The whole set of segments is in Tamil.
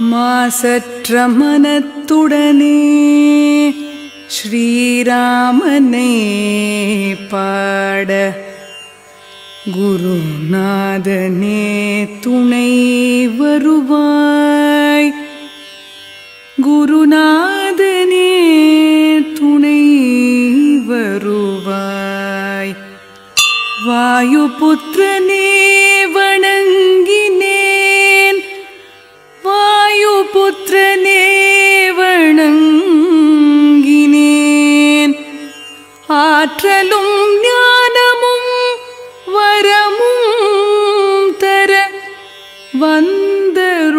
மாசற்ற மனத்துடனே ஸ்ரீராமனை பாட குருநாதனே துணை வருவாய். குருநாதனே துணை வருவாய். வாயுபுத்திரனே வணங்கினேன். வாயுபுத்திரனே வணங்கினேன். ஆற்றலும் ஞானமும் வரமும் தர வந்தருள்வாய்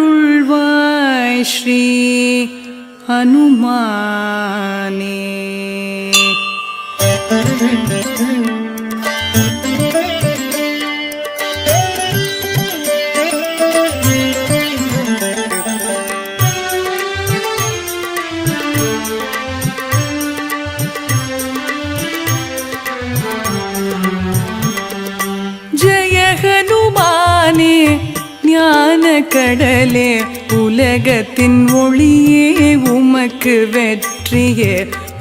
ஸ்ரீ ஹனுமானே. ஜய ஹனுமானே ஞான கடலே, உலகத்தின் ஒளியே உமக்கு வெற்றியே.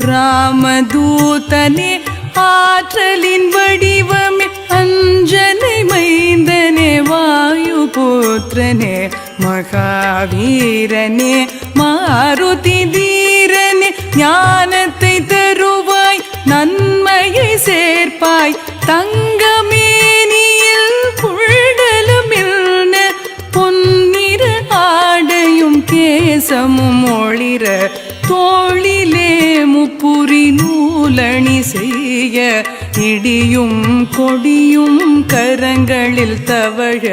ராமதூதனே ஆற்றலின் வடிவமே, அஞ்சனை மைந்தனே வாயுபுத்திரனே. மகாவீரனே மாருதி தீரனே, ஞானத்தை தருவாய் நன்மையை சேர்ப்பாய். தங்கமேனியில் புழலுமில்ன பொன்னிற ஆடையும் கேசமும் ஒளிர, தோளிலே முப்புரி நூலணி செய்ய, இடியும் கொடியும் கரங்களில் தவழ,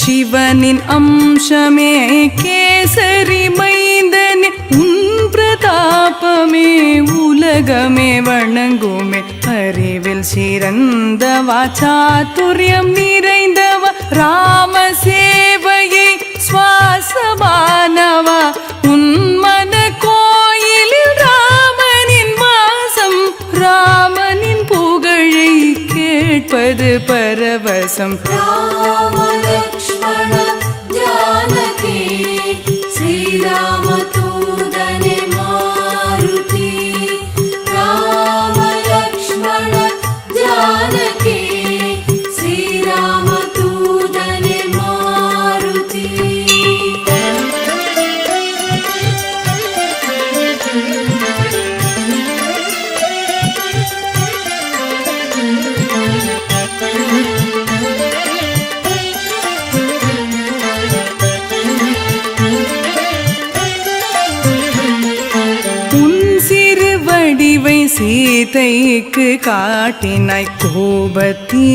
சிவனின் அம்சமே கேசரி மைந்தனே. உன் பிரதாபமே உலகமே வணங்குமே. அறிவில் சிறந்தவா, சாதுரியம் நிறைந்தவா, ராம சேவையை சுவாசமானவா. உன் மன கோயிலில் ராமனின் வாசம், ராமனின் புகழை கேட்பது பரவசம். ராம லக்ஷ்மண ஜானகி ஸ்ரீராம தூதனே மாருதி. ராம லக்ஷ்மண ஜானகி ஸ்ரீராம தூதனே மாருதி. வடிவை சீதைக்கு காட்டினாய். கோபத்தீயினில்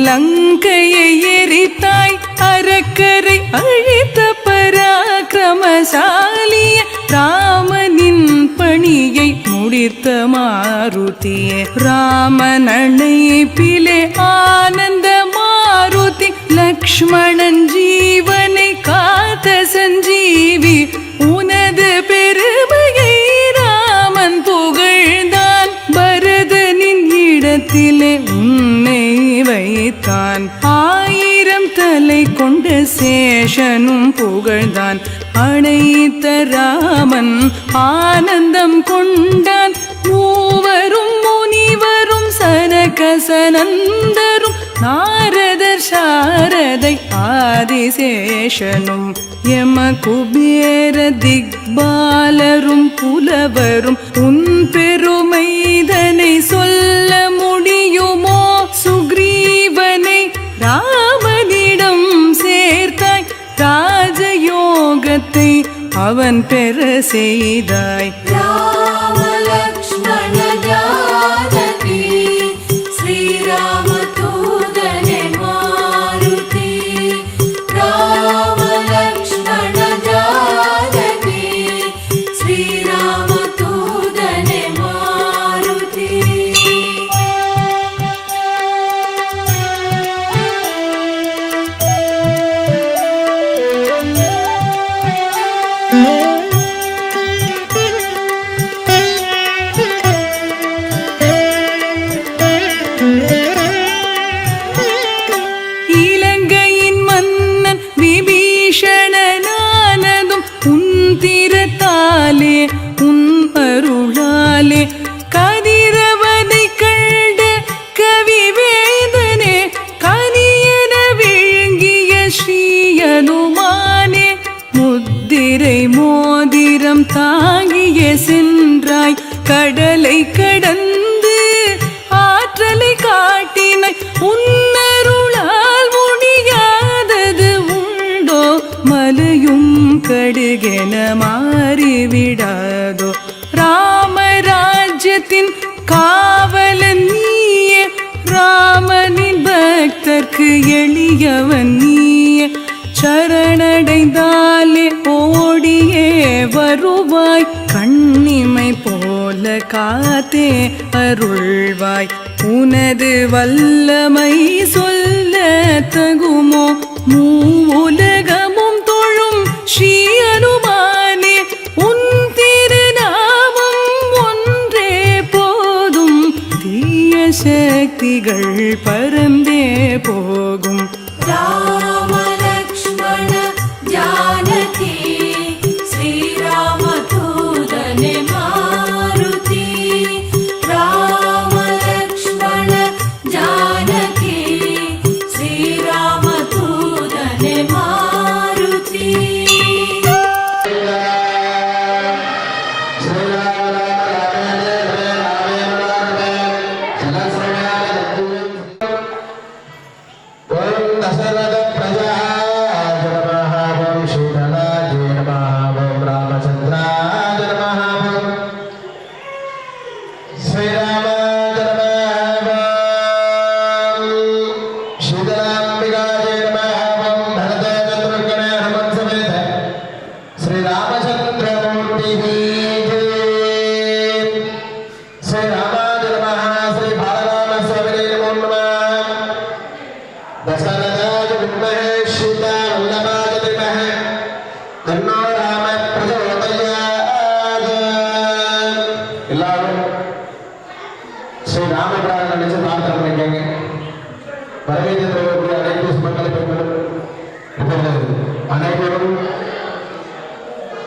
லங்கையை எரித்தாய். அரக்கரை அழித்த பராக்கிரமசாலிய ராமனின் பணியை முடித்த மாருதியே. ராமன் அழைப்பிலே ஆனந்த மாருதி, லக்ஷ்மணன் ஜீவனை காத்த சஞ்சீவி. உனது பெருமையை ராமன் புகழ்ந்தான். பரதனின் இடத்திலே உன்னை வைத்தான். 1000 தலை கொண்ட சேஷனும் புகழ்ந்தான். அழைத்த ராமன் ஆனந்தம் கொண்டான். மூவரும் முனிவரும் சனகசனந்தரும், நாரதர் சாரதை ஆதிசேஷனும், யம குபேர திக்பாலரும் புலவரும், உன் பெருமைதனை சொல்ல முடியுமோ? சுக்ரீவனை ராமனிடம் சேர்த்தாய். ராஜயோகத்தை அவன் பெற செய்தாய். ராம லக்ஷ்மண ஜானகி ஸ்ரீராம தூதனே மாருதி. ராம லக்ஷ்மண ஜானகி ஸ்ரீராம தூதனே மாருதி. ஸ்ரீயனுமானே முத்திரை மோதிரம் தாங்கிய சென்றாய் கடலை கடந்து ஆற்றலை காட்டினாய் உன்னருளால் முடியாதது உண்டோ மலையும் கடுகென மாறிவிடாதோ ராமராஜ்யத்தின் காவலன் நீயே ராமனின் பக்தர்க்கு எளியவன் நீயே சரணடைந்தாலே ஓடியே வருவாய் கண்ணிமை போல காத்தே அருள்வாய் உனது வல்லமை சொல்ல தகுமோ மூவுலகமும் தொழும் ஸ்ரீ அனுமானே உன் திருநாமம் ஒன்றே போதும் தீய சக்திகள் பறந்தே போகும் ராம லக்ஷ்மண ஜானகி ஸ்ரீராமதூதனே மாருதி ராம லக்ஷ்மண ஜானகி ஸ்ரீராமதூதனே மாருதி எல்லாரும் ஸ்ரீ ராமபிரான் நினைச்சு பிரார்த்தனை பண்ணிக்கங்க. வரவேற்கக்கூடிய அனைத்து சுமங்கல பெண்களும் இப்பொழுது அனைவரும்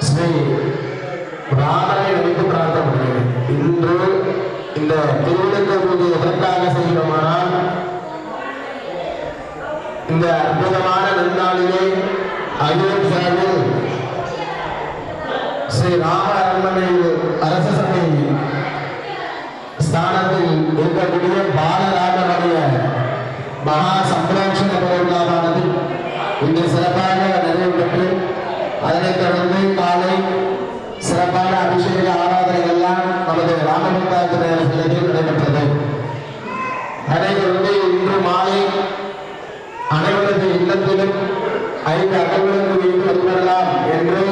ஸ்ரீ ராமனை நினைத்து பிரார்த்தனை பண்ணுங்க. இன்று இந்த திருவிழா பூஜை எதற்காக செய்கிறோமானால் இந்த அற்புதமான நன்னாளிலே அயோத்தியாவில் ஸ்ரீ ராம அரண்மனையில் அரச சபை ஸ்தானத்தில் இருக்கக்கூடிய பாலராமனுடைய மகா சம்பிரோட்சண பெருவிழாவானது இன்று சிறப்பாக நிறைவு பெற்று அதனைத் தொடர்ந்து காலை சிறப்பான அபிஷேக ஆராதனைகள் எல்லாம் நமது ராமபக்தாஜியில் நடைபெற்றது. அதைத் தொடர்ந்து இன்று மாலை அனைவரது இல்லத்திலும் 5 அகல்களுக்கு வைத்து வழிபடலாம் என்று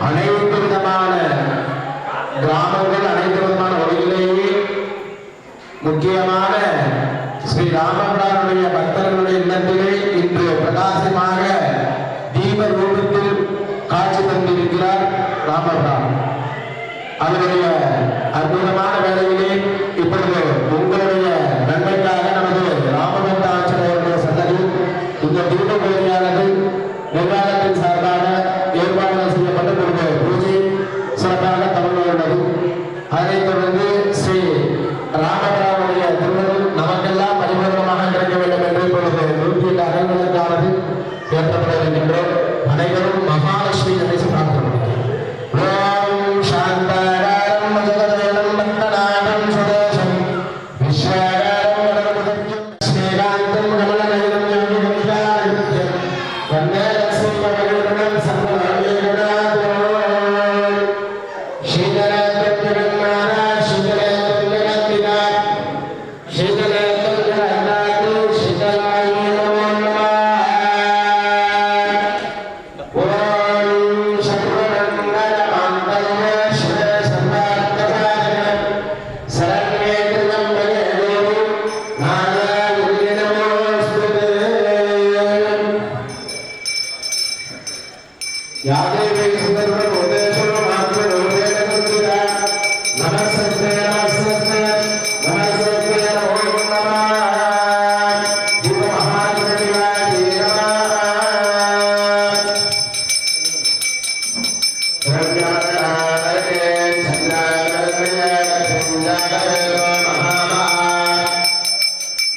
அனைத்து விதமான கிராமங்கள் அனைத்து விதமான வழியிலேயே முக்கியமான ஸ்ரீ ராமபிரானுடைய பக்தர்களுடைய இல்லத்திலே இன்று பிரகாசமாக தீப ரூபத்தில் காட்சி தந்திருக்கிறார் ராமபிரான். அவருடைய அற்புதமான வேளையிலே இப்பொழுது உங்களுடைய நன்மைக்காக நமது ராமபக்த ஆச்சாரியருடைய சன்னதியில் இந்த தீப பூஜையானது நிர்வாகத்தின் சார்பாக ஏற்பாடுகள் செய்யப்பட்டு ஒரு பூஜை சிறப்பாக தொடர்ந்துள்ளது. அதைத் தொடர்ந்து ஸ்ரீ ராமபிரானுடைய திருமணம் நமக்கெல்லாம் பரிபூர்ணமாக கிடைக்க வேண்டும் என்று இப்பொழுது 108 அகல்களுக்கானது ஏற்றப்பட இருக்கின்றோம். அனைவரும் மகாலட்சுமி நினைச்சு பிரார்த்தனை ஓம் சாந்தாரம் ஜெகதேவம் பக்தநாதம் சுதேசம் விஸ்வகாரம் ஸ்ரீகாந்தம் கமலநயனம் யோகிதம் வந்தே லக்ஷ்மி பகவதம் சர்வவேதநாதோ ஸ்ரீதரத்வஜகன்மாரா ஸ்ரீதரத்வஜகத்தினா ஸ்ரீதரத்வஜகநாதோ ஸ்ரீதராய நமோ நமः. ஓம் சர்வமங்கலமங்கல்யே சிவே சர்வார்த்தசாதனம் சரண்யே த்ர்யம்பகே தேவி நாராயணி நமோஸ்துதே. யாதேவி சுந்தரம் உதேசோ மாத்ருதேன குந்திரா நமஸ்தே நமஸ்தே நமஸ்தே நமோ நமः. திவ மகாத்மனிவாய ரவ்யாகாரே சந்திராகரே சந்திராகரே மகாமஹா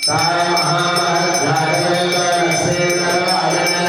தாய மகாமஹா ஜாகரே சேனவாயன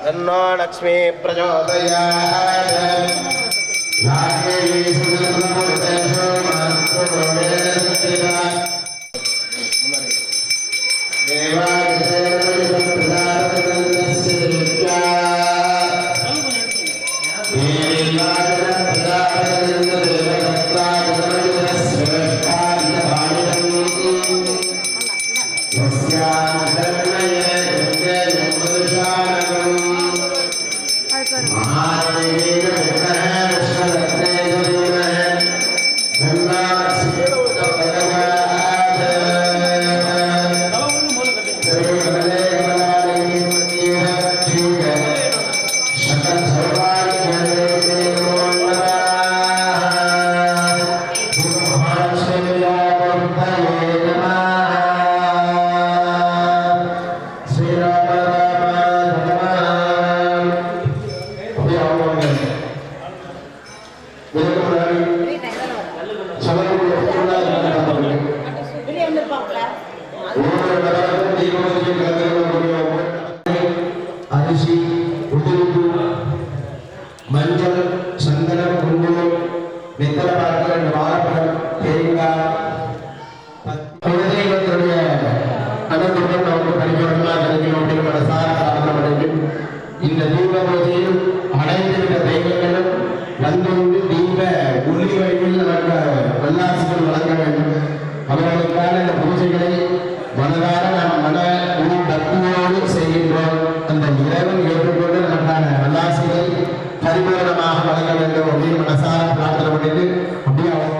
तन्नो लक्ष्मी प्रचोदयात् नागे सुदर्शनमुदेशो मातृमेत्तिना देवादिदेवप्रदातकन्दस्य विद्या அரிசி உதிர்ப்பு மஞ்சள் சந்தனம் குங்குமம் வெத்தலை பாக்கு வாழைப்பழம் தேங்காய் குலதெய்வத்துடைய அனுகிரகம் நமக்கு பரிபூர்ணமாக கிடைக்கும் அப்படின்னு மனசார பிரார்த்தனை பண்ணி இந்த தீப பூஜையில் அனைத்துவித தெய்வங்களும் வந்து தீப உள்ளி வழியில் நமக்கு நல்லாசிகள் வழங்க வேண்டும். அவர்களுக்கான இந்த பூஜைகளை மனதார நாம் மன உள் பக்தியோடு செய்கின்றோம். அந்த இறைவன் ஏற்றுக்கொண்டு நமக்கான நல்லாசிகளை பரிபூர்ணமாக வழங்க வேண்டும் அப்படின்னு மனசார பிரார்த்தனை பண்ணிட்டு அப்படியே அவங்க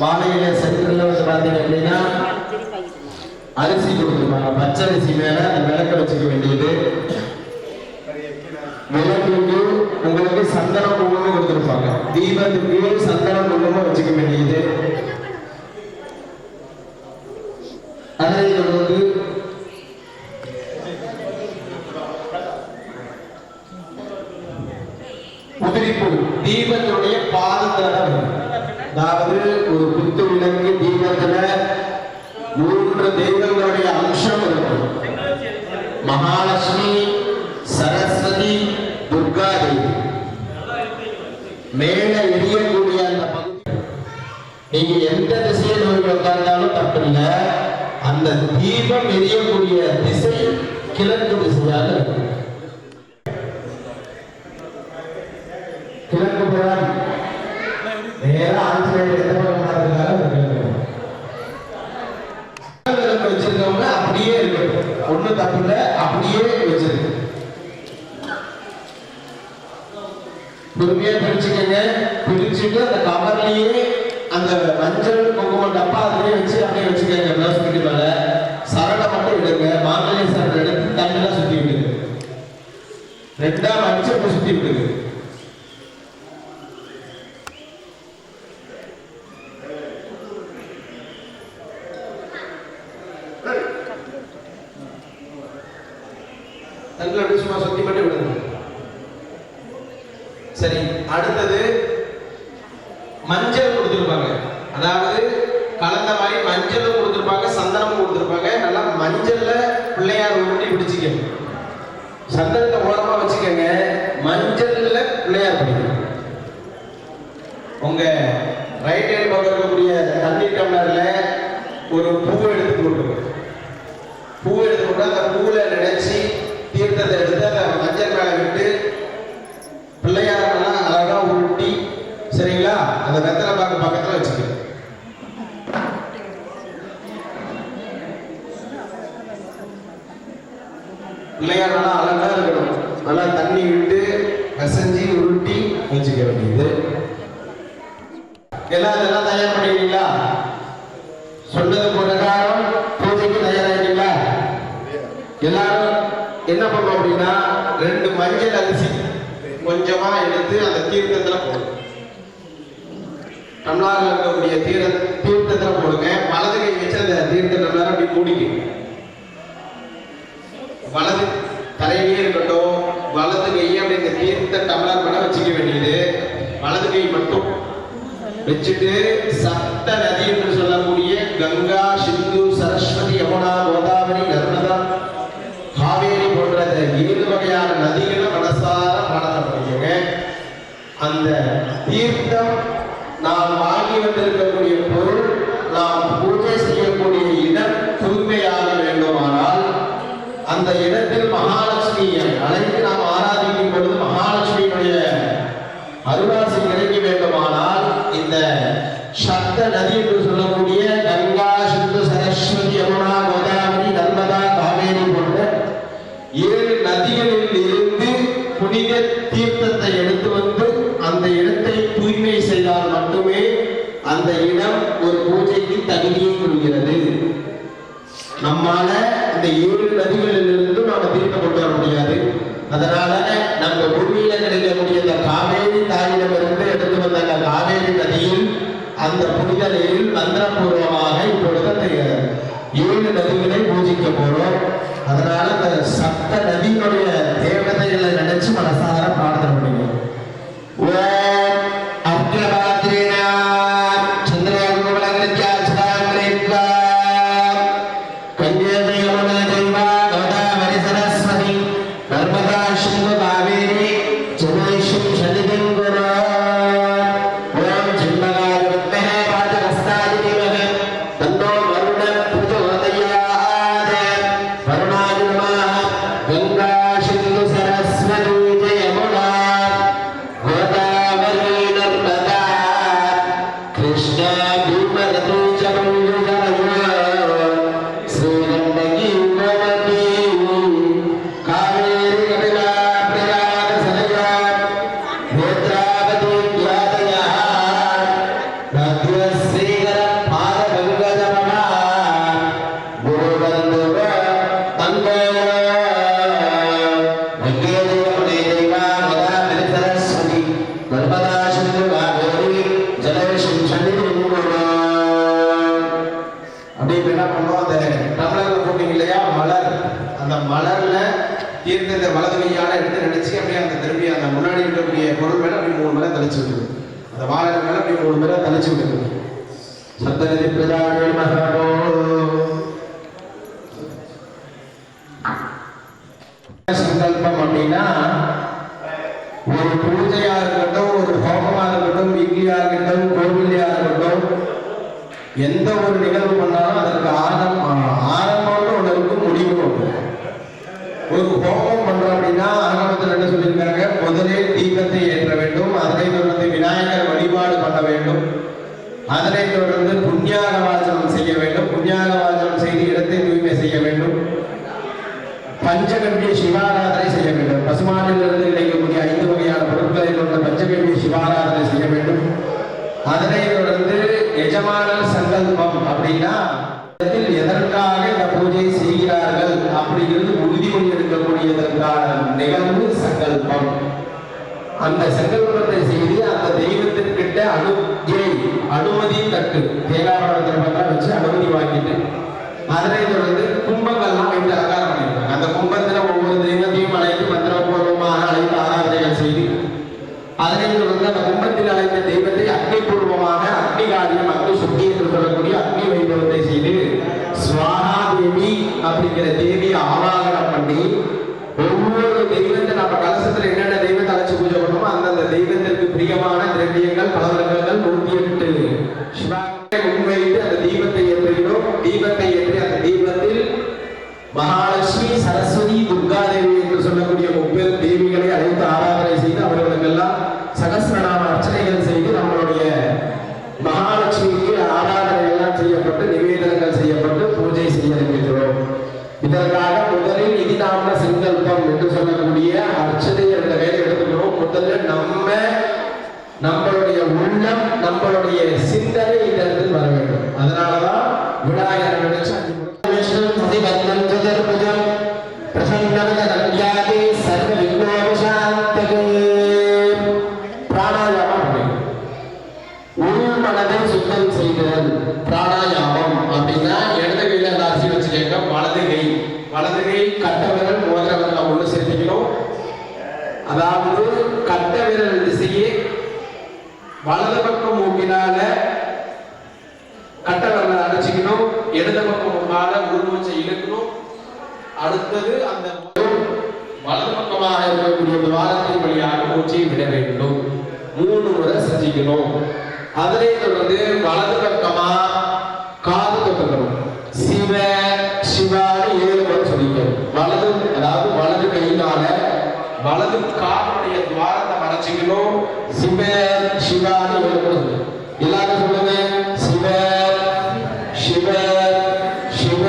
மாலையில சென்டர்ல வந்து பார்த்தீங்க அப்படின்னா அரிசி கொடுத்துருப்பாங்க. பச்சரிசி மேல அந்த விளக்க வச்சுக்க வேண்டியது. விளக்குக்கு உங்களுக்கு சந்தன குங்குமம் கொடுத்துருப்பாங்க. தீபத்துக்கு சந்தன குங்குமம் வச்சுக்க வேண்டியது. அதை தொடர்ந்து உதிரிப்பு தீபத்தினுடைய பாதத்துல வரும். அதாவது ஒரு குத்து விளக்கு தீபத்துல 3 தெய்வங்களுடைய அம்சம் இருக்கும். மகாலட்சுமி, சரஸ்வதி, துர்கா தேவி. மேல எரியக்கூடிய அந்த பகுதி நீங்க எந்த திசையை நோக்கி உட்கார்ந்தாலும் தப்பில்லை. அந்த தீபம் எரியக்கூடிய திசை கிழக்கு திசையாக இருக்கும். கிழக்கு புறம் நேரா வச்சிருக்கவங்க அப்படியே இருக்கு. ஒண்ணு தப்பு இல்லை, அப்படியே வச்சிருக்கு. பொறுமையா பிரிச்சுக்கங்க. பிரிச்சுட்டு அந்த கவர்லயே அந்த மஞ்சள் குங்குமம் டப்பா அதுலயே வச்சு அப்படியே வச்சுக்கோங்க. பிளவுஸ் பிடி மேல சரடை மட்டும் விடுங்க. மாங்கல்ய சரடை எடுத்து தண்ணிலாம் சுத்தி விடுங்க. 2ஆ மஞ்சள் சுத்தி விடுங்க. தண்ணில் அப்படி சும்மா சுத்தி மட்டும் விடுங்க. சரி, அடுத்தது மஞ்சள் கொடுத்துருப்பாங்க. அதாவது கலந்த மாதிரி மஞ்சளும் கொடுத்துருப்பாங்க, சந்தனமும் கொடுத்துருப்பாங்க. நல்லா மஞ்சள்ல பிள்ளையார் உருட்டி பிடிச்சிக்கணும். சந்தனத்தை ஓரமா வச்சுக்கோங்க. மஞ்சள்ல பிள்ளையார் பிடிக்கணும். உங்க ரைட் ஹேண்ட் பக்கம் இருக்கக்கூடிய தண்ணீர் டம்ளர்ல ஒரு பூவை எடுத்து போட்டுருங்க. பூவை எடுத்து போட்டு அந்த பூவில் நினைச்சு தீர்த்தத்தை எடுத்து அந்த மஞ்சள் மேலே விட்டு பிள்ளையாரெல்லாம் அழகா உருட்டி, சரிங்களா, அந்த வெத்தலை பாக்கு பக்கத்துல வச்சுக்க. பிள்ளையார் நல்லா அழகா இருக்கணும், நல்லா தண்ணி விட்டு பிசைஞ்சு உருட்டி வச்சுக்க வேண்டியது. எல்லாம் இதெல்லாம் தயார் பண்ணிட்டீங்களா? சொன்னது பிரகாரம் பூஜைக்கு தயாராகிட்டீங்களா? எல்லாரும் என்ன பண்ணுவோம் அப்படின்னா, 2 மஞ்சள் அரிசி கொஞ்சமா எடுத்து அந்த தீர்த்தத்துல போடுங்க. டம்ளாரில் இருக்கக்கூடிய தீர்த்தத்துல போடுங்க. வலது கை வச்சு அந்த தீர்த்த டம்ளார் அப்படி மூடிக்க. வலது தலையிலே இருக்கட்டும், வலது கையை அப்படி இந்த தீர்த்த டம்ளார் மேல வச்சுக்க வேண்டியது. வலது கை மட்டும் வச்சுட்டு சப்த நதி என்று சொல்லக்கூடிய கங்கா, சிந்து, சரஸ்வதி, யமுனா, கோதாவரி, நர்மதா, காவேரி போன்ற 7 வகையான நதிகளை மனசார பிரார்த்தனை பண்ணிக்கோங்க. அந்த தீர்த்தம் நாம் வாங்கி வந்திருக்கக்கூடிய பொருள், நாம் பூஜை செய்யக்கூடிய இடம் தூய்மையாக வேண்டுமானால் அந்த இடத்தில் மகாலட்சுமியை அழைத்து நாம் ஆராதிக்கும் பொழுது மகாலட்சுமியினுடைய அருளாசி கிடைக்க வேண்டுமானால் இந்த சப்த நதி என்று சொல்லக்கூடிய கங்கா, சிந்து, சரஸ்வதி, யமுனா, கோதாவரி, நர்மதா, காவேரி போன்ற 7 நதிகளில் இருந்து புனித தீர்த்தத்தை எடுத்து வந்து அந்த இடத்தை தூய்மை செய்தால் மட்டுமே அந்த இடம் ஒரு பூஜைக்கு தகுதியை கொள்கிறது. நம்மால இந்த 7 நதிகளில் இருந்து நாம தீர்த்தம் கொண்டு வர முடியாது. அதனால நம்ம பூமியில கிடைக்கக்கூடிய இந்த காவேரி தாயிடமிருந்து எடுத்து வந்த அந்த காவேரி நதியில் அந்த புனித நீரில் மந்திரபூர்வமாக இப்பொழுது அந்த 7 நதிகளை பூஜிக்க போறோம். அதனால அந்த சப்த நதியினுடைய தேவதைகளை நினைச்சு மனசார பிரார்த்தனை பண்ணுங்க. தீர்த்தத்தை வலது கையால எடுத்து நினைச்சு அப்படியே அந்த திரும்பி அந்த முன்னாடி இருக்கக்கூடிய பொருள் மேல அப்படி 3 முறை தெளிச்சு விட்டுருது. அந்த வாழை மேல அப்படி 3 முறை தெளிச்சு விட்டுருது. சப்தநதி பிரதானே மகாபோ சங்கல்பம் அப்படின்னா ஒரு பூஜையா இருக்கட்டும், ஒரு ஹோமமா இருக்கட்டும், வீட்லியா இருக்கட்டும், கோவிலையா இருக்கட்டும், எந்த ஒரு நிகழ்வு பண்ணாலும் அதற்கு ஆரம்பம்னு ஒன்று இருக்கும், முடிவு ஒன்று. ஒரு ஹோமம் பண்றோம் அப்படின்னா ஆகமத்தில் என்ன சொல்லியிருக்காங்க, முதலில் தீபத்தை ஏற்ற வேண்டும், அதனை தொடர்ந்து விநாயகர் வழிபாடு பண்ண வேண்டும், அதனை தொடர்ந்து புண்ணியாக வாசனம் செய்ய வேண்டும், புண்ணியாக வாசனம் செய்து இடத்தை தூய்மை செய்ய வேண்டும், பஞ்சகவ்ய சிவாராதனை செய்ய வேண்டும், பசுமானிலிருந்து கிடைக்கக்கூடிய 5 வகையான பொருட்களை கொண்ட பஞ்சகவ்ய சிவாராதனை செய்ய வேண்டும், அதனை தொடர்ந்து எஜமானல் சங்கல்பம் அப்படின்னா எதற்காக இந்த பூஜை செய்கிறார்கள் அப்படிங்கிறது உறுதிமொழி எடுக்கக்கூடியதற்கான நிகழ்வு சங்கல்பம். அந்த சங்கல்பத்தை செய்து அந்த தெய்வத்திற்கிட்ட அனுமதி தட்டு தேங்காய் வச்சு அனுமதி வாங்கிட்டு அதனை தொடர்ந்து கும்பங்கள்லாம் வைத்து அலங்காரம் பண்ணியிருக்காங்க. அந்த கும்பத்துல ஒவ்வொரு தெய்வத்தையும் அழைத்து மந்திரபூர்வமாக அழைத்து ஆராதனைகள் செய்து அதனை தொடர்ந்து அந்த கும்பத்தில் அழைத்த தெய்வத்தை அக்னிபூர்வமாக அக்னி காரியம், அக்னி சுத்தி என்று சொல்லக்கூடிய அக்னி வைபவத்தை செய்து ஸ்வாஹா தேவி அப்படிங்கிற தேவியை ஆவாகனம் பண்ணி ஒவ்வொரு தெய்வத்தை நம்ம கலசத்துல என்னென்ன தெய்வத்தை அழைச்சு பூஜை பண்ணுமோ அந்தந்த தெய்வத்திற்கு பிரியமான திரவியங்கள், பலவர்க்கங்கள் 108 சிவாவை முன்வைத்து அந்த தீபத்தை ஏற்றுகிறோம். தீபத்தை ஏற்றி அந்த தீபத்தில் மகாலட்சுமி, சரஸ்வதி, துர்கா தேவியை நம்மளுடைய சிந்தனை இந்த இடத்தில் வர வேண்டும். அதனாலதான் விநாயகர் நினைச்சு 5 முறை பிராணாயாமம் உள் மனதை சுத்தம் செய்தல். பிராணாயாமம் அப்படின்னா இடது கையில அந்த அரிசி வச்சுக்கோங்க. வலது கை கட்ட விரல் மோதிர விரல் நம்ம உள்ள சேர்த்துக்கணும். அதாவது கட்ட விரல் திசையே வலது பக்கம் மூக்கினால கட்ட விரலை அடைச்சிக்கணும். இடது பக்கம் முன்னால உள்மூச்சை இழுக்கணும். அடுத்தது அந்த வலது பக்கமாக இருக்கக்கூடிய துவாரத்தின் வழியாக மூச்சை விட வேண்டும். 3 முறை செஞ்சுக்கணும். அதனை தொடர்ந்து வலது பக்கமா காது தொட்டுக்கணும். சிவ சிவான்னு 7 முறை சொல்லிக்கணும். அதாவது வலது கையினால வலது காதுடைய துவாரத்தை மறைச்சிக்கணும். சிவ சிவான்னு 7 முறை சொல்லணும். எல்லாரும் சொல்லுங்க. சிவ சிவ சிவ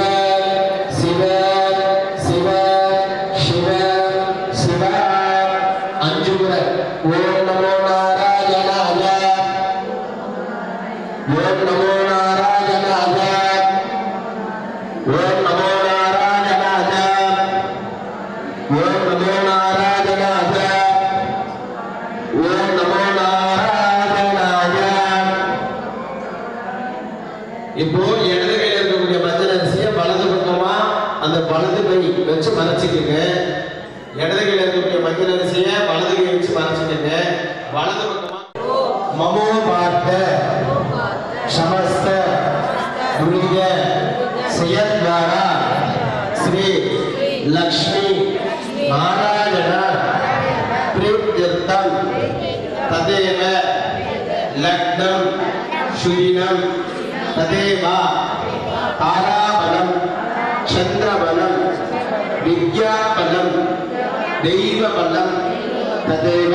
சிவ சிவ சிவ சிவ 5 முறை. ஓம் நமோ நாராயணாய ஓம் நமோ நாராயணாய ஓம் நமோ நாராயணாய ஓம் நமோ நாராயணாய ஓம் நமோ நாராயணாய. இப்போ இடது கையில இருக்கக்கூடிய மஞ்சள் அரிசியை வலது பக்கமா அந்த வலது கை வச்சு மறைச்சிக்கங்க. இடது கையில இருக்கக்கூடிய மஞ்சள் அரிசியை வலது கை வச்சு மறைச்சிக்கங்க. வலது பக்கமா மமோ பார்த்த சமஸ்த துரிய செயத்வாரா ஸ்ரீ லக்ஷ்மி நாராயண பிரீத்யர்த்தம் ததேவ லக்னம் சுதினம் ததேவ தாராபலம் சந்திரபலம் வித்யாபலம் தெய்வபலம் ததேவ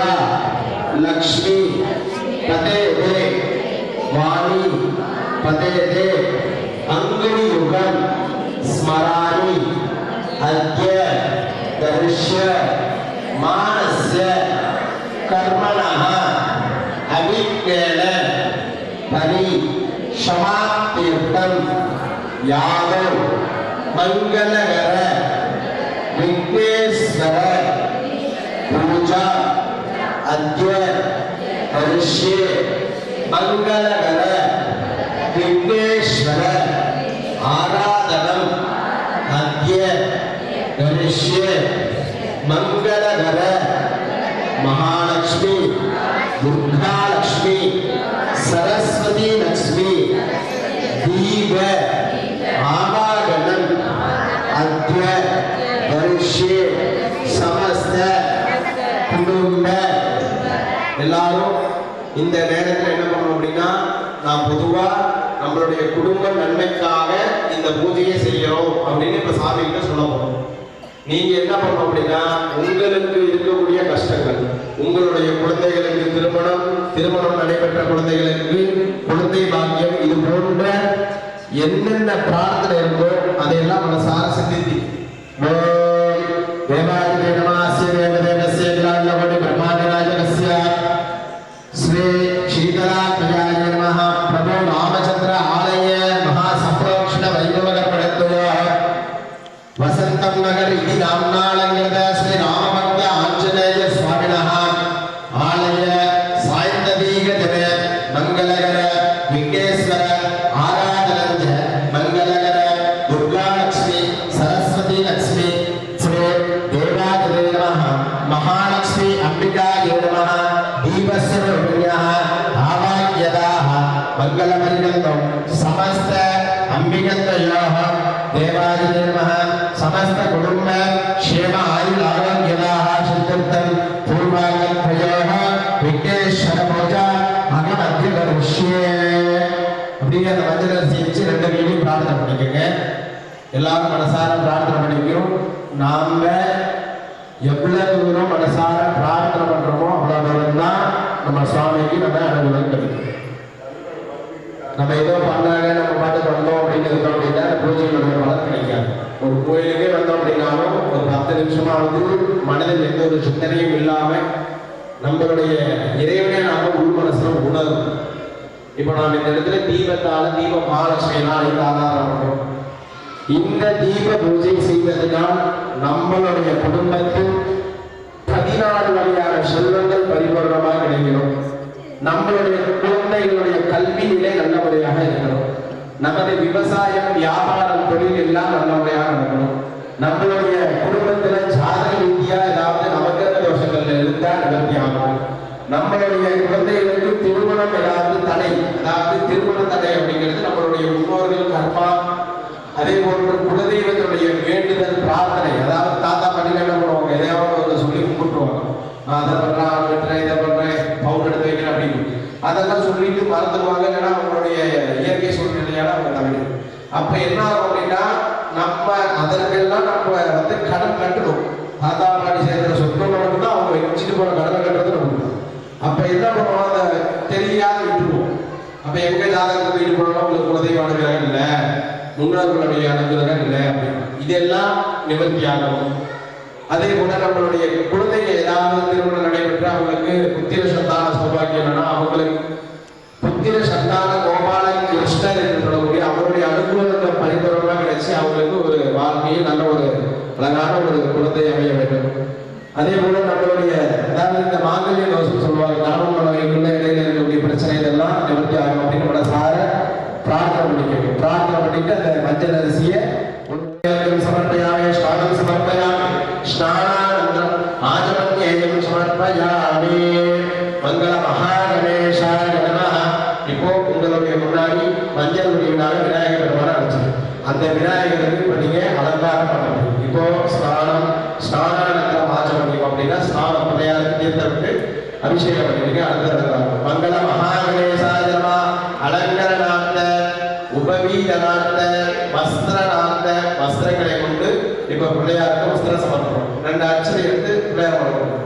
லக்ஷ்மி ததேவே வாணி பதேதே அங்குலி யுகம் ஸ்மராமி அத்ய தரிஷ்ய மானஸ்ய கர்மணः அவிக்னேன பரி சமாப்தியர்த்தம் யாதோ மங்களகர விக்னேஸ்வர பூஜா அத்ய கரிஷ்யே. மங்களகர விக்னேஸ்வர ஆராதனம் அத்ய கரிஷ்யே. மங்களகர மகாலட்சுமி துர்காலட்சுமி சரஸ்வதி லட்சுமி தீப ஆவாகனம் அத்ய கரிஷ்யே. சமஸ்த குடும்ப எல்லாரும் இந்த நேரத்தில் என்ன பண்ணணும் அப்படின்னா, நான் பொதுவா நம்மளுடைய குடும்ப நன்மைக்காக இந்த பூஜையை செய்யறோம் அப்படின்னு இப்ப சாமி கிட்ட சொல்ல போறோம். நீங்க என்ன பண்ணணும் அப்படின்னா, உங்களுக்கு இருக்கக்கூடிய கஷ்டங்கள், உங்களுடைய குழந்தைகளுக்கு திருமணம் நடைபெற்ற குழந்தைகளுக்கு குழந்தை பாக்கியம், இது போன்ற என்னென்ன பிரார்த்தனை இருக்கோ அதையெல்லாம் மனசார சிந்தித்து தேவாதி நமஸ்ய தேவதேவஸ்ய விராஜபடி பிரம்மாண்டராஜகஸ்ய ஸ்ரீ சீதலாத்மஜாய நமः பிரபோ ராமச்சந்திர ஆலய மகாசப்ரோக்ஷண வைபவகர்ப்பணத்வயோः வசந்தம் நகர் இதி நாம்னாலங்கிருத ஸ்ரீ ராமபக்த ஆஞ்சநேய சுவாமினः ஆலய சாயந்ததீக தின மங்களகர விக்னேஸ்வர ஆராதனஞ்ச மங்களகர துர்காலட்சுமி சரஸ்வதி லட்சுமி ஸ்ரீ தேவாதிதே நமः மகாலட்சுமி அம்பிகாயே நமः தீபஸ்ய ரூபிண்யः ஆவாக்யதாः மங்களபரிணந்தம் சமஸ்த அம்பிகத்வயோः தேவாதிதே நமः समस्त कुटुंब क्षेम आयु आरोग्यदाः सिद्धर्थं पूर्वांगत्रयोः विघ्नेश्वर पूजा अगमध्य करिष्ये. அப்படியே அந்த மஞ்சள் அரிசி வச்சு 2 கையிலையும் பிரார்த்தனை பண்ணிக்கோங்க. எல்லாரும் மனசார பிரார்த்தனை பண்ணிக்கிறோம். நாம எவ்வளவு தூரம் மனசார பிரார்த்தனை பண்றோமோ அவ்வளவு தூரம் தான் நம்ம சுவாமிக்கு நம்ம அனுகூலம் கிடைக்கும். நம்ம ஏதோ பண்ணாங்க நம்ம பாட்டுக்கு வந்தோம் அப்படின்னு இருக்கோம் அப்படின்னா பூஜைகளுடைய பலன் கிடைக்காது. ஒரு கோயிலுக்கே வந்தோம் அப்படின்னாலும் ஒரு 10 நிமிஷமாவது மனதில் எந்த ஒரு சிந்தனையும் இல்லாம நம்மளுடைய இறைவனை நாம உள் மனசுல உணரும். இப்போ நாம் இந்த இடத்துல தீபத்தால தீப மகாலட்சுமியினால் இது ஆதாரம் பண்ணுறோம். இந்த தீப பூஜை செய்வதனால் நம்மளுடைய குடும்பத்தில் 14 வகையான செல்வங்கள் பரிபூர்ணமாக கிடைக்கிறோம். நம்மளுடைய குழந்தைகளுடைய கல்வி நிலை நல்லபடியாக இருக்கணும். நமது விவசாயம், வியாபாரம், தொழில் எல்லாம் நல்லபடியாக நடக்கணும். நம்மளுடைய குடும்பத்துல ஜாதக ரீதியா ஏதாவது நவக்கிரக தோஷங்கள் இருந்தால் நிவர்த்தி ஆகும். நம்மளுடைய குழந்தைகளுக்கு திருமணம் ஏதாவது தடை, அதாவது திருமண தடை அப்படிங்கிறது நம்மளுடைய முன்னோர்கள் கர்மா, அதே போன்று குலதெய்வத்துடைய வேண்டுதல் பிரார்த்தனை, அதாவது தாத்தா பண்ணி என்ன பண்ணுவாங்க, எதையாவது சொல்லி கும்பிட்டுருவாங்க, அதை பண்றேன் அதை பண்றேன் இதை பண்றேன் பவுன் எடுத்து வைக்கிறேன் அப்படின்னு அதெல்லாம் சொல்லிட்டு மறந்துடுவாங்க. இல்லைன்னா அவங்களுடைய இயற்கை சூழ்நிலையால அவங்க தவிர அப்ப என்ன ஆகும் அப்படின்னா நம்ம அதற்கெல்லாம் நம்ம வந்து கடன் கட்டணும். தாத்தா பாட்டி சேர்ந்த சொற்கள் மட்டும்தான் அவங்க வச்சுட்டு போன கடனை கட்டுறது நம்ம. அப்ப என்ன பண்ணுவோம், அதை தெரியாத விட்டுருவோம். அப்ப எங்க ஜாதகத்தை வீடு போனோம்னா உங்களுக்கு குலதெய்வ அனுகிரகம் இல்லை, முன்னோர்களுடைய அனுகிரகம் இல்லை அப்படின்னு இதெல்லாம் நிவர்த்தி ஆகணும். அதே போல நம்மளுடைய குழந்தைகள் ஏதாவது திருமணம் நடைபெற்று அவங்களுக்கு புத்திர சந்தான சௌபாகியம் இல்லைன்னா அவங்களுக்கு புத்திர சந்தான கோபால கிருஷ்ணர் என்று சொல்லக்கூடிய அவருடைய அனுகூலத்தை பரிபூர்ணமாக கிடைச்சி அவங்களுக்கு ஒரு வாழ்க்கையில் நல்ல ஒரு அழகான ஒரு குழந்தை அமைய வேண்டும். அதே போல நம்மளுடைய அதாவது இந்த மாங்கல்ய தோஷம் சொல்லுவாங்க, நானும் மனைவிக்குள்ள இடையில இருக்கக்கூடிய பிரச்சனை இதெல்லாம் நிவர்த்தி ஆகும் அப்படின்னு நம்மளோட சார பிரார்த்தனை பண்ணிக்கணும். பிரார்த்தனை பண்ணிட்டு அந்த மஞ்சள் அரிசியை சமர்ப்பயாமே, ஸ்நானம் சமர்ப்பயாமே, ஸ்நானானந்தரம் ஆஜமன்யேயம் சமர்ப்பயாமே. மங்கள மகாகணேசாய நமஹ. இப்போ உங்களுடைய முன்னாடி மஞ்சள் முடிவினால விநாயகர் பெருமானை அழைச்சு அந்த விநாயகருக்கு இப்போ நீங்க அலங்காரம் பண்ணணும். இப்போ ஸ்நானானந்தரம் ஆஜமன்யம் அப்படின்னா ஸ்நானம் பிள்ளையாருக்கு தீர்த்தம் விட்டு அபிஷேகம் பண்ணிருக்கீங்க. அடுத்த மங்கள மகாகணேசாய நமஹ. அலங்கரணார்த்த உபவீதனார்த்த வஸ்திரநார்த்த வஸ்திரங்களை கொண்டு இப்ப பிள்ளையாருக்கு வஸ்திர சமர்ப்பணம் 2 அர்ச்சனை எடுத்து பிள்ளையார் வணங்கணும்.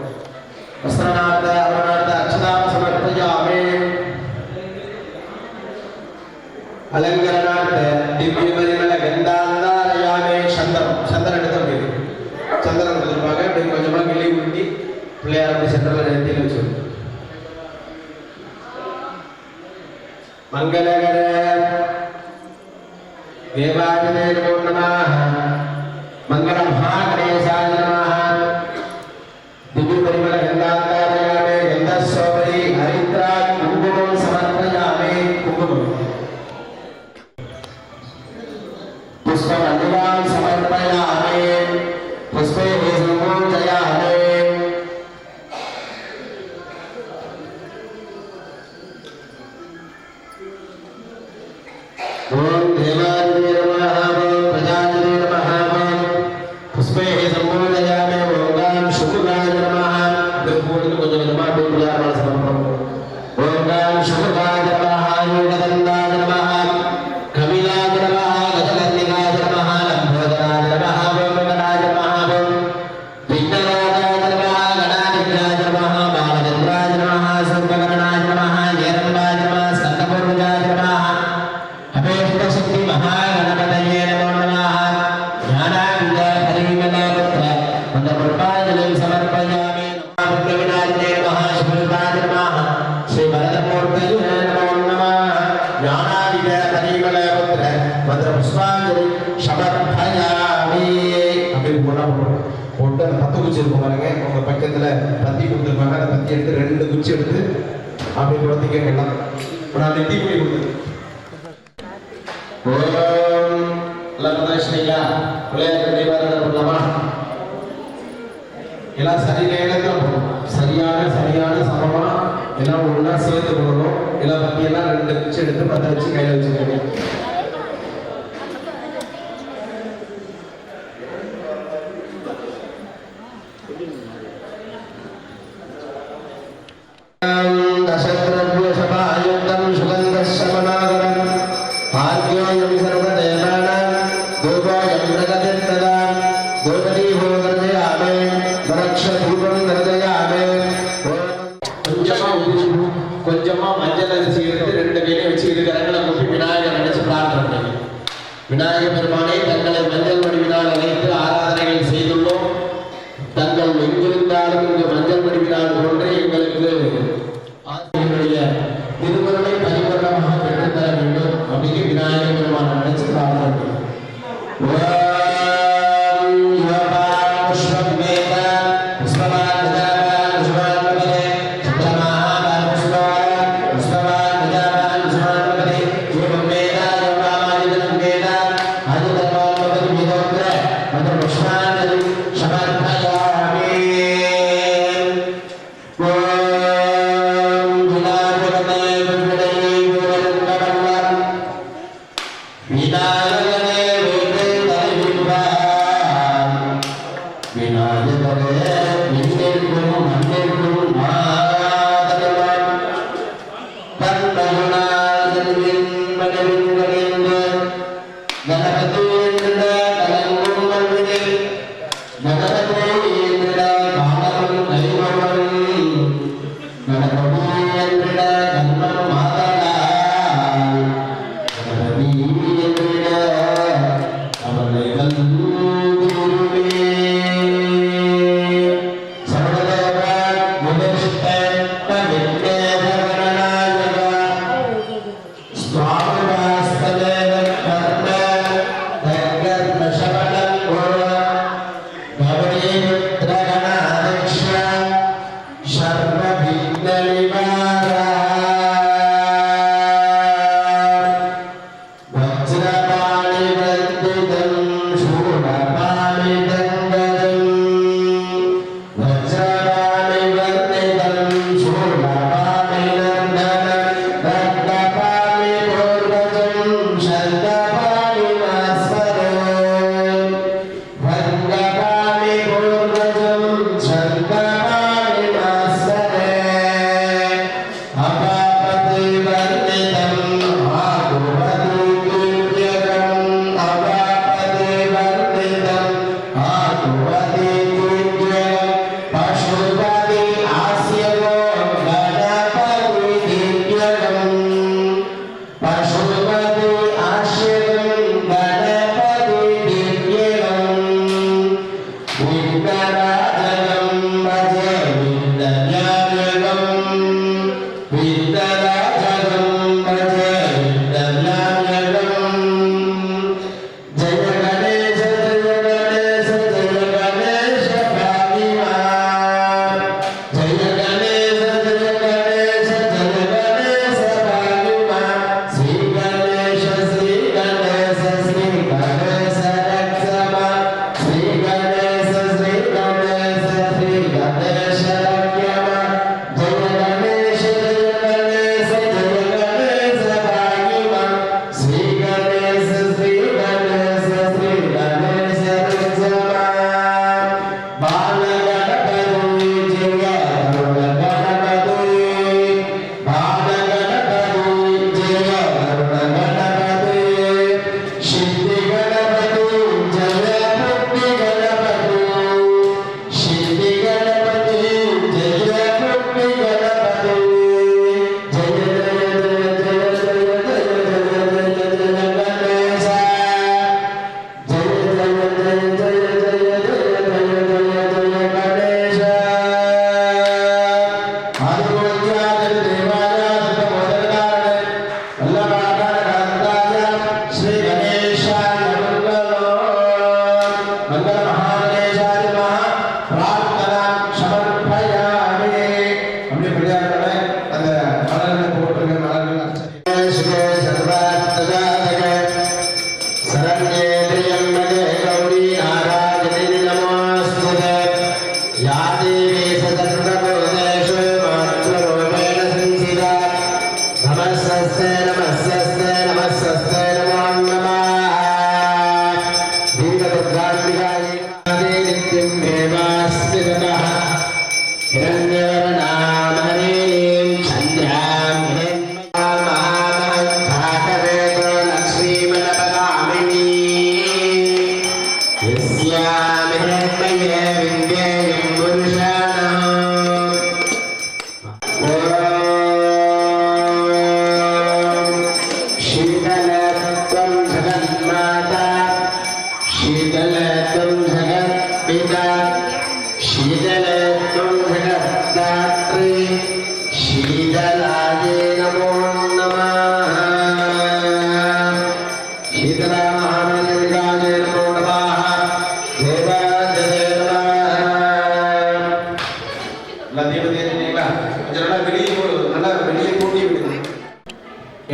வஸ்திரநார்த்த அவனார்த்த அர்ச்சனாம் சமர்ப்பயாமே. அலங்கரணார்த்த திவ்ய பரிமள கந்தாந்தாரயாமே. சந்தனம் எடுத்து முடியுது, சந்தனம் எடுத்துருப்பாங்க. அப்படி கொஞ்சமா கிள்ளி ஊட்டி பிள்ளையார் அப்படி சென்டர்ல நிறுத்தி வச்சு மங்களகர தேவாதிதே நமோ நமः. மங்கள மகாகணேசாய நமः. திவ்ய பரிமள கந்தாந்தாரயாமே. கந்தசோபரி ஹரித்ரா குங்குமம் சமர்ப்பயாமே. குங்குமம் புஷ்பமல்லிகாம் சமர்ப்பயாமே. புஷ்பே சம்பூஜயாமே. ஓம் தேவாதிதே நமः. ஓம் பிரஜாதிதே நமः. ஓம் புஷ்பே சம்பூஜயாமே. ஓம் சுகுகாய நமः. இந்த பூவுக்கு கொஞ்சம் கொஞ்சமா அப்படியே பிள்ளையார் சமர்ப்பணம். ஓம் சுகுகாய நமः. யோகதந்தாய நமः. கபிலாய நமः. கஜகர்ணிகாய நமः. லம்போதராய நமः. ஓம் கணாய நமः. ஓம் விக்னராஜாய நமः. கணாதித்யாய நமः. பாலச்சந்திராய நமः. சூர்பகர்ணாய நமः. ஏரம்பாய நமः. ஸ்கந்தபூர்வஜாய நமः. அபேஷ்டசக்தி மகாகணபதயே நமோ நமः. ஞானானந்த பரிமளபுத்திர மந்தபுஷ்பாஞ்சலிம் சமர்ப்பயாமி. நமோ நமः. சிவபாய நமः. ஸ்ரீ வரதமூர்த்தயே நமோ நமः. ஞானானந்த பரிமளபுத்திர மந்தபுஷ்பாஞ்சலிம் சமர்ப்பயாமி. அப்படி போட்டு அந்த 10 குச்சி இருக்கும் பாருங்க, உங்க பக்கத்துல பத்தி கொடுத்துருப்பாங்க. அந்த பத்தி எடுத்து 2 குச்சி எடுத்து அப்படி குழந்தைக்கு எல்லாம் நான் நெத்தி போய் கொடுத்து ஓம் லக்ஷ்மியா பிள்ளையாருக்கு தீபாராதனை பண்ணலாமா? எல்லாம் சரி நேரத்தில் போகணும். சரியான சமமா எல்லாம் ஒன்றா சேர்த்து போடணும். எல்லாம் பத்தி எல்லாம் 2 குச்சி எடுத்து 10 வச்சு கையில் வச்சுக்கோங்க. தசத்ரவ்யசபாயுக்தம் சுகந்தசமநாகரம் ஆர்யோயம் சர்வதேவானாம் தூபோயம் பிரகதிர்ததாம் தூபதீபோ வர்தயாமே வரக்ஷதூபம் வர்தயாமே. கொஞ்சமா மஞ்சள் அரிசி எடுத்து 2 கையில வச்சு 2 கரங்களை கொண்டு விநாயகர் நினைச்சு பிரார்த்தனை பண்ணி விநாயகர் பெருமானை தங்களை மஞ்சள் வடிவினால் அழைத்து ஆராதனைகள் செய்துள்ளோம். தங்கள் எங்கிருந்தாலும் இங்கு மஞ்சள் வடிவினால் போன்றே எங்களுக்கு ஆசிரியருடைய திருமணத்தை பரிபூர்ணமாக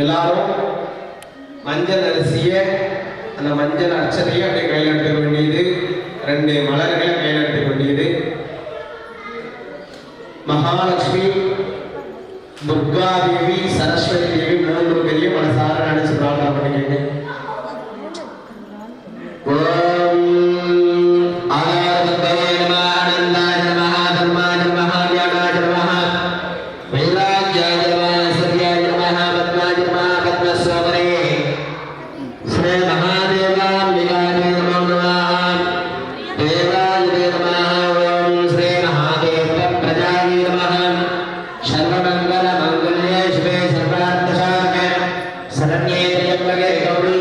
எல்லாரும் மஞ்சள் அரிசியை அந்த மஞ்சள் அச்சதையை அப்படியே கையில் எடுத்துக்க வேண்டியது, 2 மலர்களை கையில் எடுத்துக்க வேண்டியது. மகாலட்சுமி, துர்கா தேவி, சரஸ்வதி தேவி 3 பேரையும் மனசார நினைச்சு பிரார்த்தனை பண்ணிக்கங்க. सर्वमंगल मंगल्ये शिवे सर्वार्थ साधके शरण्ये त्र्यंबके गौरी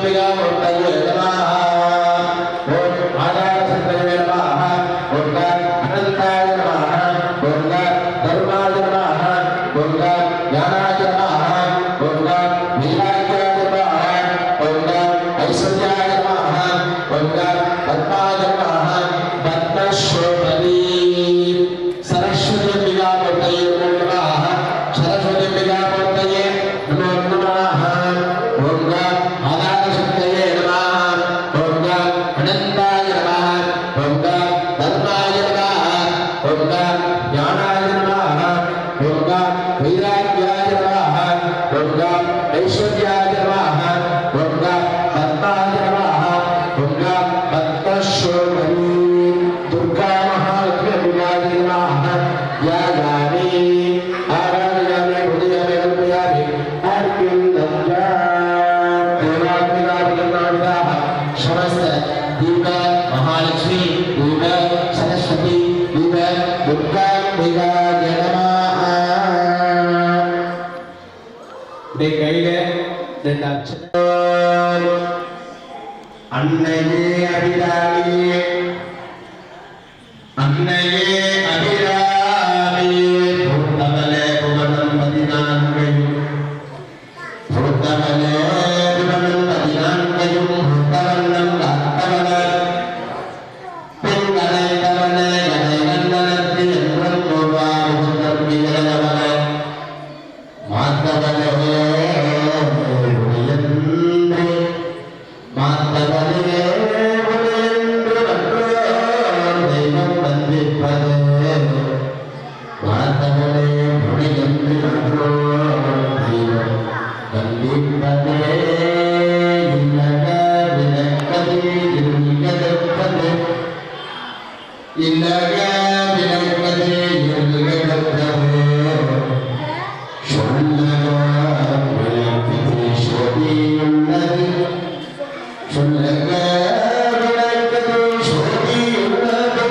சரஸ்வதிம்பிகா மூர்த்தயே நமः ஓம் ஆதாரசக்தயே நமः ஓம் அனந்தாய நமः ஓம் தர்மாய நமः ஓம் ஞானாய நமः ஓம் வீராஜாய நமः ஓம் ஐஸ்வர்யாய நமः ஓம் பத்மாய நமः பத்மஸ்வபதி சரஸ்வதிம்பிகா மூர்த்தயே நமः சரஸ்வதிம்பிகா மூர்த்தயே நமோ நமः ஓம் ஆதாரசக்தயே நமः ஓம் அனந்தாய நமः ஓம் தர்மாய நமः ஓம் ஞானாய நமः ஓம் வைராக்யாய நமः ஓம் ஐஸ்வர்யாய நமः ஓம் பத்மாய நமः ஓம் பத்மஸ்வபதி துர்கா மகாலட்சுமி அம்பிகாய நமः யாகாமி ஆராதயாமி ஹృదயாமி கல்பயாமி ஆர்க்கியம் தஞ்சா தேவாத்மிகாபிகர்நாவிதாः समस्त दीप महालक्ष्मी दीप सरस्वती दीप दुर्गाम्बिकाय नमः दे கையில ரெண்டு அக்ஷரம் அன்னையே அபிராமியே அன்னையே அபிராமியே புத்தமலே புவனம் 14 புத்தமலே புவனம் 14 புத்தவனம் காத்தவன பெண்களை தவன கனை கண்டனத்து என்றும் கோவாறு சுந்தர்பியவன மாத்தவனே உடையன்றே மாத்தவனே உடையன்று மற்றோர் தெய்வம் வந்திப்பது மாத்தவனே உடையன்று மற்றோர் தெய்வம் வந்திப்பதே இல்லக விளக்கதே இருகதப்பது இல்லக விளக்கதே இருகதப்பது சொல்லக விளக்கதே சோதியுள்ளது சொல்லக விளக்கதே சோதியுள்ளது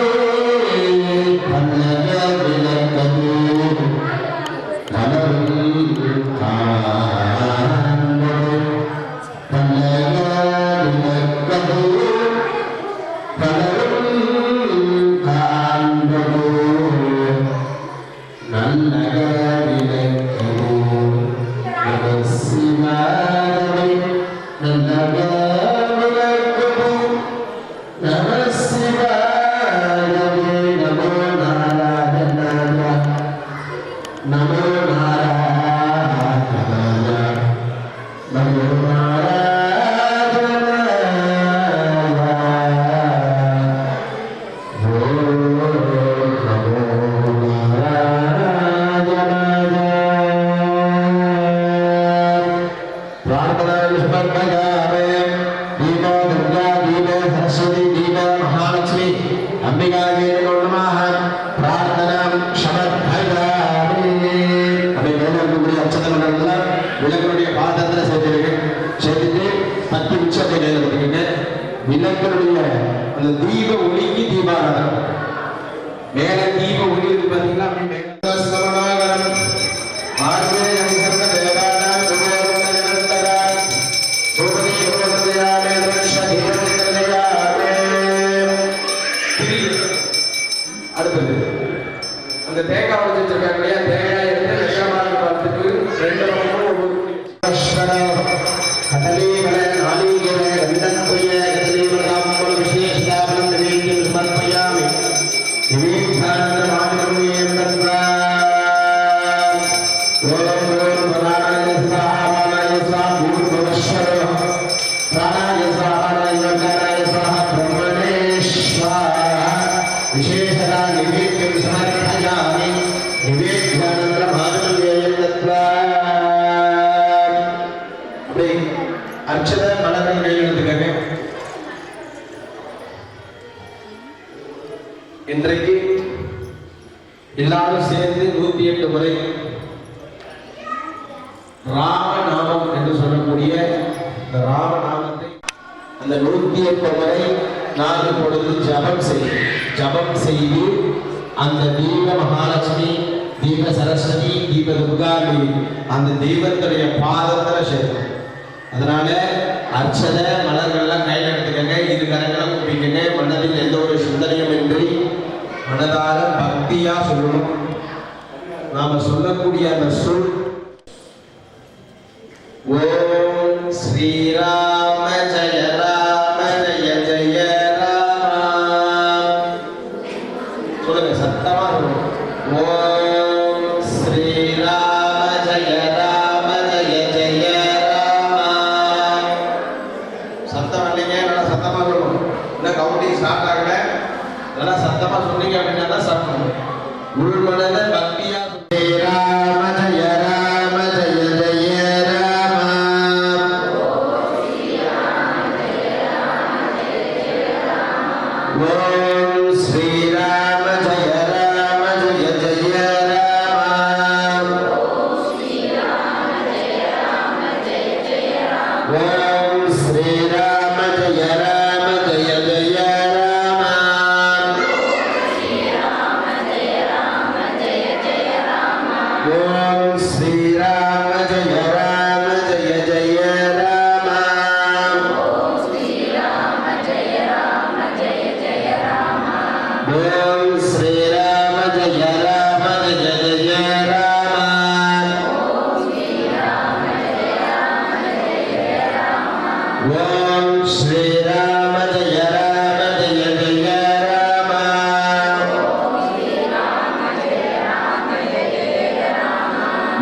பல்லக விளக்கதே கலரும் காண்பது பல்லக விளக்கதே கலரும் காண்பது நல்லக விளக்கதே நமசிவாயவே நல்லக விளக்கதே நமசிவாயவே நமோ நாராயணாய நமோ நாராயணாய நமோ நாராயணாய ஓம் நமோ நாராயணாய प्रार्थना समर्पयामि दीपो दुर्गा दीपो सरस्वती दीपो महालक्ष्मी अंबिकायै नमः प्रार्थनां समर्पयामि अभी மேலே இருக்கக்கூடிய அச்சதங்களெல்லாம் விளக்கனுடைய பாதத்துல சேர்த்துட்டு 10 நிமிஷத்தை கையில் எடுத்துக்கங்க விளக்கனுடைய அந்த தீப ஒளிக்கு தீபாராதனை மேல தீப ஒளி இருக்கு பாத்தீங்களா அப்படி மேல சமணாகரம் ஆர்வேயம் சர்வ தேவானாம் குருவருண ஓபனி ஓபனயாமே தர்ஷதேவதேயாமே அடுத்து அந்த தேங்காய் வச்சிருக்காங்க இல்லையா தேங்காய் எடுத்து லட்சமாக பார்த்துட்டு ரெண்டு பக்கமும் ஒவ்வொரு கடலீவன நாளீகர கண்டத்துய கடலீவனாம்பல விசேஷதாபனம் நிவேத்தியம் சமர்ப்பயாமி நிவேத்யானந்த மாநிலம் தத்வா ஓம் ஓம் பிராணாய ஸ்வாஹா மானாய ஸ்வாஹா பூர்வவஸ்வர பிராணாய ஸ்வாஹா யோகாய ஸ்வாஹா பிரம்மணே ஸ்வாஹா விசேஷதா நிவேத்தியம் சமர்ப்பயாமி நிவேத்யானந்த மாநிலம் தத்வா அர்ச்சத மலர்கள் கையெழுத்துக்காங்க இன்றைக்கு எல்லாரும் சேர்ந்து 108 முறை ராமநாமம் என்று சொல்லக்கூடிய இந்த ராமநாமத்தை அந்த 108 முறை நான் இப்பொழுது ஜபம் செய்து அந்த தீப மகாலட்சுமி தீப சரஸ்வதி தீப துர்காவி அந்த தெய்வத்துடைய பாதத்துல சேர்க்கும் அதனால அர்ச்சனை மலர்கள்லாம் கையில் எடுத்துக்கங்க, இரு கரங்களை கூப்பிக்கங்க. மனதில் எந்த ஒரு சிந்தனையும் இன்றி மனதார பக்தியா சொல்லணும். நாம சொல்லக்கூடிய அந்த சொல் ஓம் ஸ்ரீராம ஜெய ராம ஜெய ஜெய ராம. சொல்லுங்க, சத்தமா சொல்லணும். ஓம் ஸ்ரீராம ஜெய ராம ஜெய ஜெய ராம. சத்தம் இல்லைங்க, நல்லா சத்தமா சொல்லணும். இன்னும் கவுண்டிங் ஸ்டார்ட் ஆகல, நல்லா சத்தமா சொன்னீங்க அப்படின்னா தான் ஸ்டார்ட் பண்ணணும். உள்மனத பக்தியா ஸ்ரீராம ஜெய ராம ஜெய ஜெய ராம. ஓம் ஸ்ரீராம ஜெய ராம ஜெய ஜெய ராம. ஓம் ஸ்ரீராம ஜெய ராம ஜெய ஜெய ராம. ஓம் ஸ்ரீராம ஜெய ராம ஜெய ஜெய ராம. ஓம் ஸ்ரீராம ஜெய ராம ஜெய ஜெய ராம. ஓம் ஸ்ரீராம ஜெய ராம ஜெய ஜெய ராம. ஓம் ஸ்ரீராம ஜெய ராம ஜெய ஜெய ராம. ஓம் ஸ்ரீராம ஜெய ராம ஜெய ஜெய ராம. ஓம் ஸ்ரீராம ஜெய ராம ஜெய ஜெய ராம. ஓம் ஸ்ரீராம ஜெய ராம ஜெய ஜெய ராம. ஓம் ஸ்ரீராம ஜெய ராம ஜெய ஜெய ராம.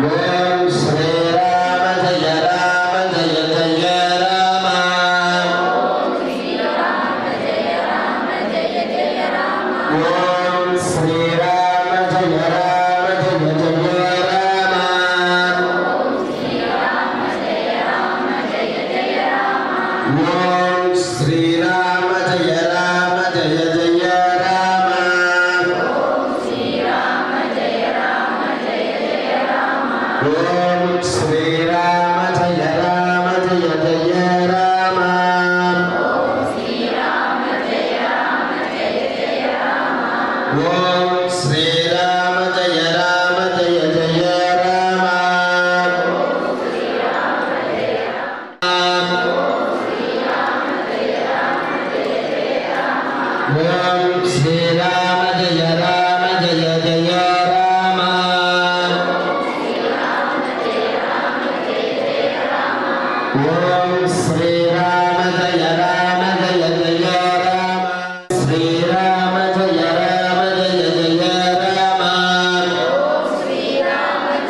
ஓம் ஸ்ரீராம ஜெய ராம ஜெய ஜெய ராம. ஓம் ஸ்ரீராம ஜெய ராம ஜெய ஜெய ராம. ஓம் ஸ்ரீராம ஜெய ராம ஜெய ஜெய ராம. ஓம் ஸ்ரீராம ஜெய ராம ஜெய ஜெய ராம. ஓம் ஸ்ரீராம ஜெய ராம ஜெய ஜெய ராம. ஓம் ஸ்ரீராம ஜெய ராம ஜெய ஜெய ராம. ஓம் ஸ்ரீராம ஜெய ராம ஜெய ஜெய ராம. ஓம் ஸ்ரீராம ஜெய ராம ஜெய ஜெய ராம. ஓம் ஸ்ரீராம ஜெய ராம. ஓம் ஸ்ரீராம ஜெய ராம ஜெய ஜெய ராம. ஓம் ஸ்ரீராம ஜெய ராம ஜெய ஜெய ராம. ஸ்ரீராம ஜெய ராம ஜெய ஜெய ராம. ஓம் ஸ்ரீராம ஜெய ராம ஜெய ஜெய ராம. ஓம் ஸ்ரீராம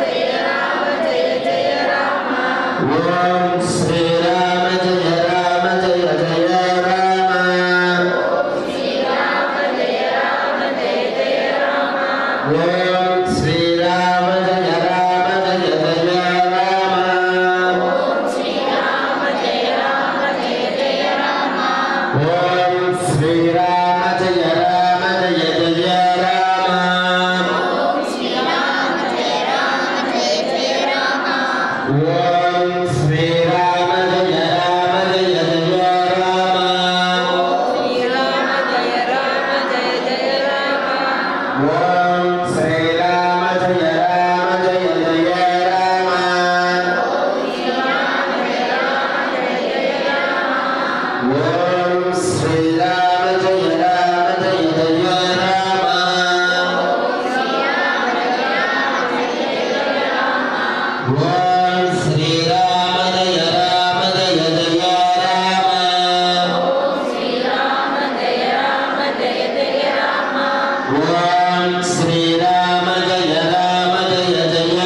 ஜெய ராம ஜெய ஜெய ராம. ஓம் ஸ்ரீராம ஜெய ராம ஜெய ஜெய ராம. ஓம் ஸ்ரீராம ஜெய ராம ஜெய ஜெய ராம. ஓம் ஸ்ரீராம ஜெய ராம ஜெய ஜெய ராம. ஓம் ஸ்ரீராம ஜெய ராம ஜெய ஜெய ராம. ஓம் ஸ்ரீராம ஜெய ராம ஜெய ஜெய ராம. ஓம் ஸ்ரீராம ஜெய ராம ஜெய ஜெய ராம. ஸ்ரீராம ஜெய ராம ஜெய ஜெய ராம. ஓம் ஸ்ரீராம ஜெய ராம ஜெய ஜெய ராம. ஓம் ஸ்ரீராம ஜெய ராம ஜெய ஜெய ராம. ஓம் ஸ்ரீராம ஜெய ராம ஜெய ஜெய ராம. ஓம் ஸ்ரீராம ஜெய ராம ஜெய ஜெய ராம. ஓம் ஸ்ரீராம ஜெய ராம ஜெய ஜெய ராம. ஓம் ஸ்ரீராம ஜெய ராம ஜெய ஜெய ராம. ஓம் ஸ்ரீராம ஜெய ராம ஜெய ஜெய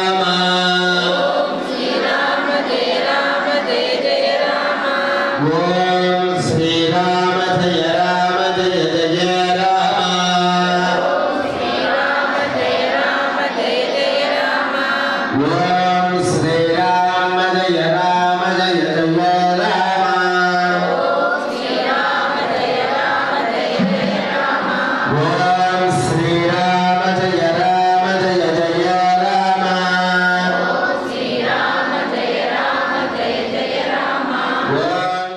ராம. ஓம் ஸ்ரீராம ஜெய ராம ஜெய ஜெய ராம. ஓம் ஸ்ரீராம ஜெய ராம ஜெய ஜெய ராம. ஓம் ஸ்ரீராம ஜெய ராம ஜெய ஜெய ராம. ஓம் ஸ்ரீராம ஜெய ராம ஜெய ஜெய ராம. ஓம் ஸ்ரீராம ஜெய ராம ஜெய ஜெய ராம. ஓம் ஸ்ரீராம ஜெய ராம ஜெய ஜெய ராம. ஓம்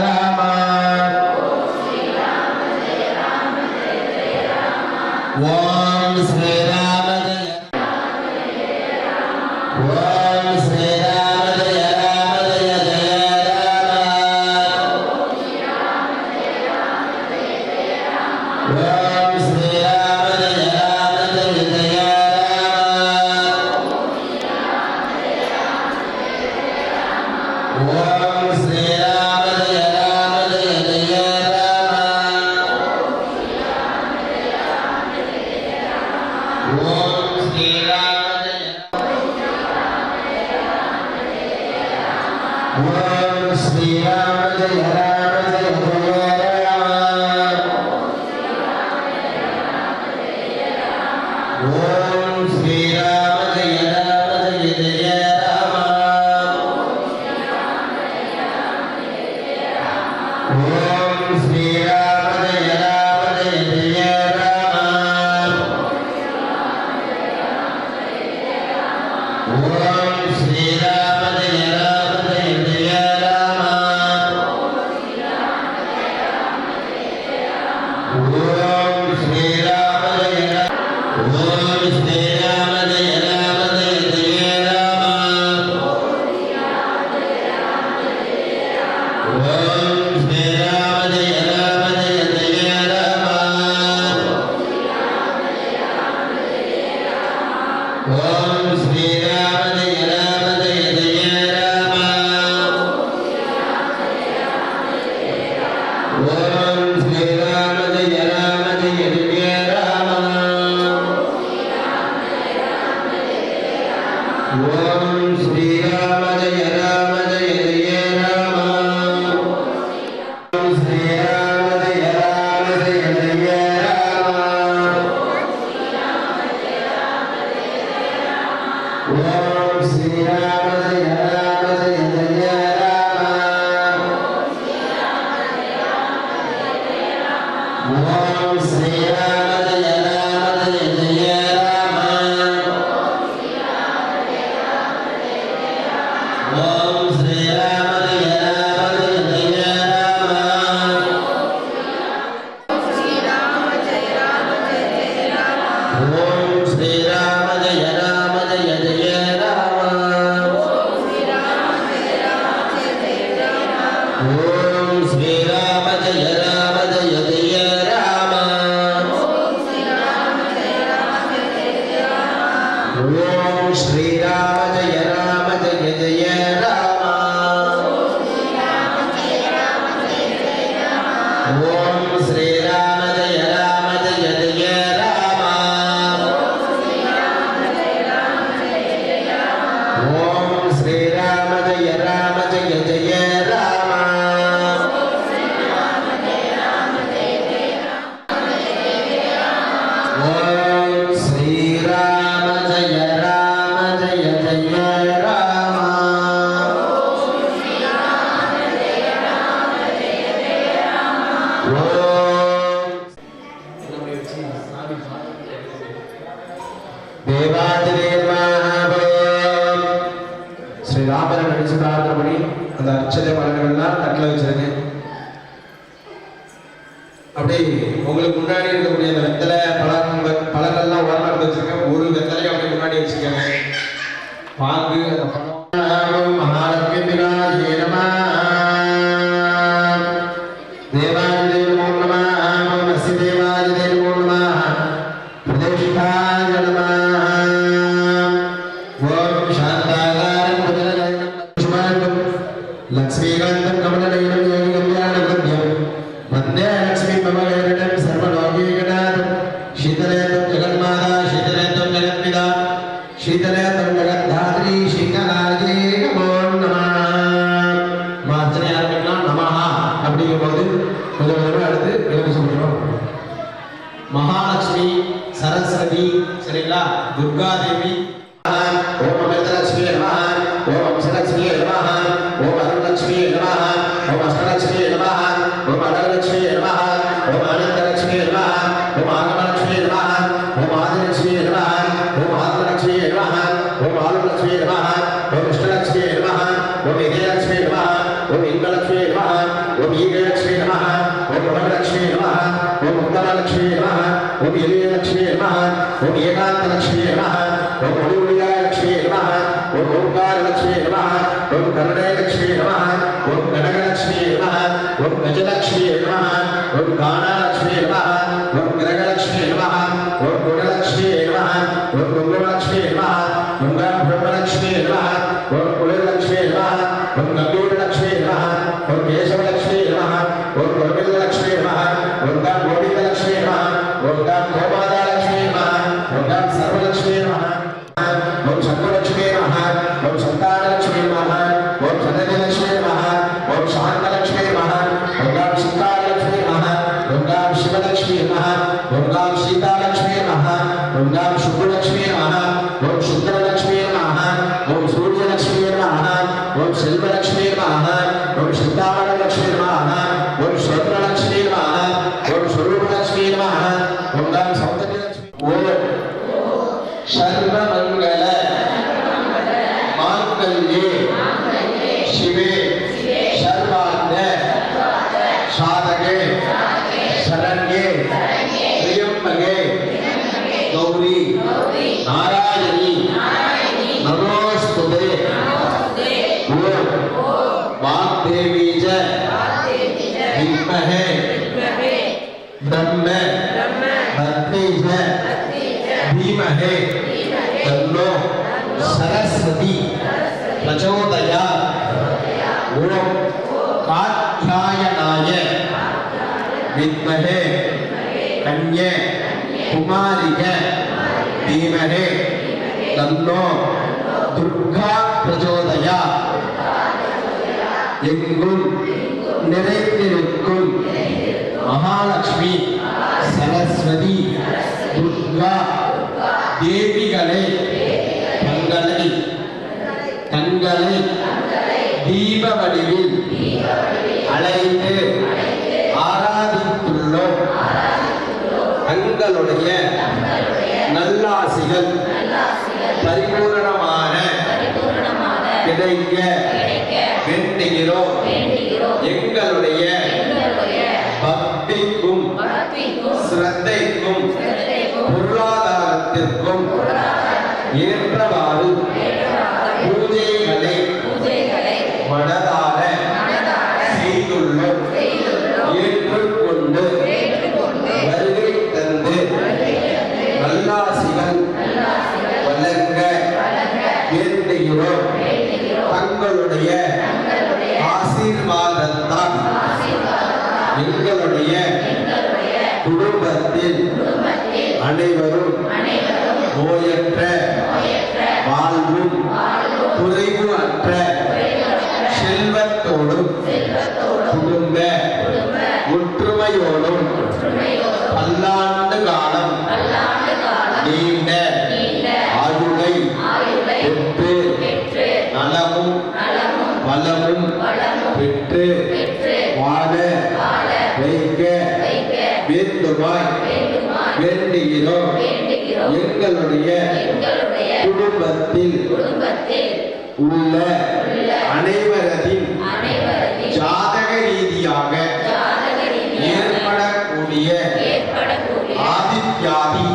ராம ஓம் ஸ்ரீராம ஓம் ஸ்ரீராம ஜெய ராம ஜெய ஜெய ராம ஓம் ஸ்ரீராம ஜெய ராம ஜெய ஜெய ராம ஓம் ஸ்ரீராம ஜெய ராம ஜெய ஜெய ராம ஓம் ஸ்ரீராம ஜெய ஓம் ஸ்ரீராம ஜெய ராம ஜெய ஜெய ராம ஓம் ஸ்ரீராம ஜெய ராம ஜெய ஜெய ராம ஓம் ஸ்ரீராம ஜெய ராம ஜெய ஜெய ராம ஓம் ஸ்ரீராம ஜெய ராம ஜெய ஜெய ராம ஓம் ஸ்ரீராம ஜெய ஓம் ஸ்ரீராம ஜெய ராம ஜெய ஜெய ராம ஓம் ஸ்ரீராம ஜெய ராம ஜெய ஜெய ராம ஓம் ஸ்ரீராம ஜெய ராம ஜெய ஜெய ராம ஓம் ஸ்ரீராம ஜெய ராம ஜெய ஜெய ராம ஓம் ஸ்ரீராம ஜெய ராம ஜெய ஜெய ராம ஓம் ஸ்ரீராம ஜெய ராம ஜெய ஜெய ராம ஓம் ஸ்ரீராம ஜெய ராம ஜெய ஜெய ராம ஓம் ஸ்ரீராம ஜெய ராம ஜெய ஜெய ராம ஓம் ஸ்ரீராம ஜெய ராம ஜெய ஜெய ராம ஓம் ஸ்ரீராம ஜெய ராம ஜெய ஜெய ராம ஓம் ஸ்ரீராம ஜெய ராம ஜெய ஜெய ராம ஓம் ஸ்ரீராம ஜெய ராம ஜெய ஜெய ராம ஓம் ஸ்ரீராம ஜெய ராம ஜெய ஜெய ராம ஓம் ஸ்ரீராம ஜெய ராம ஜெய ஜெய ராம ஓம் ஸ்ரீராம ஜெய ராம ஜெய ஜெய ராம ஸ்ரீராமரை நினைச்சு பிரார்த்தனை அந்த அர்ச்சனை பலன்கள்லாம் தட்டில் வச்சிருங்க. அப்படி உங்களுக்கு முன்னாடி இருக்கக்கூடிய அந்த வெத்தலை பழங்கள்லாம் ஓரமாக வச்சிருக்கேன். ஒரு வெத்தலையும் அப்படி முன்னாடி வச்சுக்கோங்க. பாங்கு அந்த பழம் மகாலட்சுமி தேவாதி நமோ நமः அஸ்ய தேவாதி நமோ நமः பிரதிஷ்டாய நமः ஓம் சாந்தாகாரம் புஜனநயனம் லக்ஷ்மணம் லக்ஷ்மீகாந்தம் கமலநயனம் யோகி கல்யாணகம்யம் வந்தே லக்ஷ்மீ மமகேரணம் சர்வலோகீகநாதம் சீதலேதம் ஜெகன்மாதா சீதலேதம் ஜெகத்பிதா சீதலேதம் ஜெகத்தாத்ரி சீதலாயே நமோ நமः மார்ச்சனை ஆரம்பிக்கலாம். நமஹ அப்படிங்கும்போது கொஞ்சம் கொஞ்சமாக எடுத்து எழுதி சொல்கிறோம். மகாலட்சுமி சரஸ்வதி சரிங்களா, துர்கா தேவி ஓம் அமிர்தலட்சுமி நமஹ ஓம் அம்சலட்சுமி நமஹ ஓம் அருணலட்சுமி நமஹ ஓம் அஷ்டலட்சுமி நமஹ ஓம் அனலட்சுமி நமஹ ஓம் ஆனந்தலட்சுமி நமஹ ஓம் ஆகமலட்சுமி நமஹ ஓம் ஆதிலட்சுமி நமஹ ஓம் ஆத்மலட்சுமி நமஹ ஓம் ஆளுலட்சுமி நமஹ ஓம் இஷ்டலட்சுமி நமஹ ஓம் இதயலட்சுமி நமஹ ஓம் இன்பலட்சுமி நமஹ ஓம் ஈகலக்ஷ்மி நமः ஓம் மகலக்ஷ்மி நமः ஓம் உத்தரலக்ஷ்மி நமः ஓம் எலியலக்ஷ்மி நமः ஓம் ஏகாந்தலக்ஷ்மி நமः ஓம் ஒளிவுளியாலக்ஷ்மி நமः ஓம் ஓங்காரலக்ஷ்மி நமः ஓம் கருணேலக்ஷ்மி நமः ஓம் கனகலக்ஷ்மி நமः ஓம் கஜலக்ஷ்மி நமः ஓம் கானாலக்ஷ்மி நமः ஓம் கிரகலக்ஷ்மி நமः ஓம் குணலக்ஷ்மி நமः ஓம் குங்குமலக்ஷ்மி நமः ஓம் பிரம்மலக்ஷ்மி நமः ஓம் குளிர்லக்ஷ்மி நமः ஓம் கம்பீரலக்ஷ்மி நமः ஓம் கேசவலக்ஷ்மி நமः ஓம் கோவிலலக்ஷ்மி நமः ஓம் கோவிந்தலக்ஷ்மி நமः ஓம் கோமாதாலக்ஷ்மி நமः ஓம் சர்வலக்ஷ்மி நமः ஓம் சத்வலக்ஷ்மி நமः ஓம் சந்தானலக்ஷ்மி நமः ஓம் சதஜலக்ஷ்மி நமः ஓம் சாந்தலக்ஷ்மி நமः ஓம் சீதாலக்ஷ்மி நமः ஓம் சிவலக்ஷ்மி நமः ஓம் சீதாலக்ஷ்மி நமः ஓம் சுப்புலக்ஷ்மி நமः ஓம் சுந்தரலக்ஷ்மி நமः ஓம் சூரியலக்ஷ்மி நமः ஓம் செல்வலக்ஷ்மி நமः ஓம் சித்தாமணலக்ஷ்மி நமः ஓம் ஸ்வர்ணலக்ஷ்மி நமः ஓம் ஸ்வரூபலக்ஷ்மி நமः ஓம் சௌந்தர்யலக்ஷ்மி ஓம் சர்வமங்கல மாங்கல்யே சிவே சர்வார்த்த சாதகே சரண்யே த்ரியம்பகே கௌரி நாராயணி நமோஸ்துதே ஓம் வாக்தேவி ச வித்மஹே பிரம்ம பத்னி ச धीमहि तन्नो सरस्वती प्रचोदयात् ओम कात्यायनाय विद्महे कन्ये कुमारिके धीमहि तन्नो दुर्गा प्रचोदयात् எங்கும் நிறைந்திருக்கும் மகாலட்சுமி சரஸ்வதி துர்கா தேவிகளை தங்களை தீப வடிவில் அழைத்து ஆராதித்துள்ளோம். தங்களுடைய நல்லாசிகள் பரிபூரணமான கிடைக்க வேண்டுகிறோம். எங்களுடைய பக்திக்கும் சிரத்தைக்கும் பொருளாதாரத்திற்கும் ஏற்றவாறு பூஜைகளை மனதார செய்துள்ளோம். ஏற்றுக்கொண்டு வருகை தந்து நல்லாசிகள் வழங்க வேண்டுகிறோம். தங்களுடைய ஆசீர்வாதத்தால் எங்களுடைய குடும்பத்தில் அனைவரும் நோயற்ற வாழ்வும் குறைவு அற்ற செல்வத்தோடும் குடும்ப ஒற்றுமையோடும் பல்லாண்டு காலம் நீண்ட ஆயுளை பெற்று நலமும் வளமும் பெற்று வாழ வைக்க வேண்டுமாய் வேண்டுகிறோம். எங்களுடைய குடும்பத்தில் உள்ள அனைவரதின் ஜாதக ரீதியாக ஏற்படக்கூடிய ஆதித்யாதி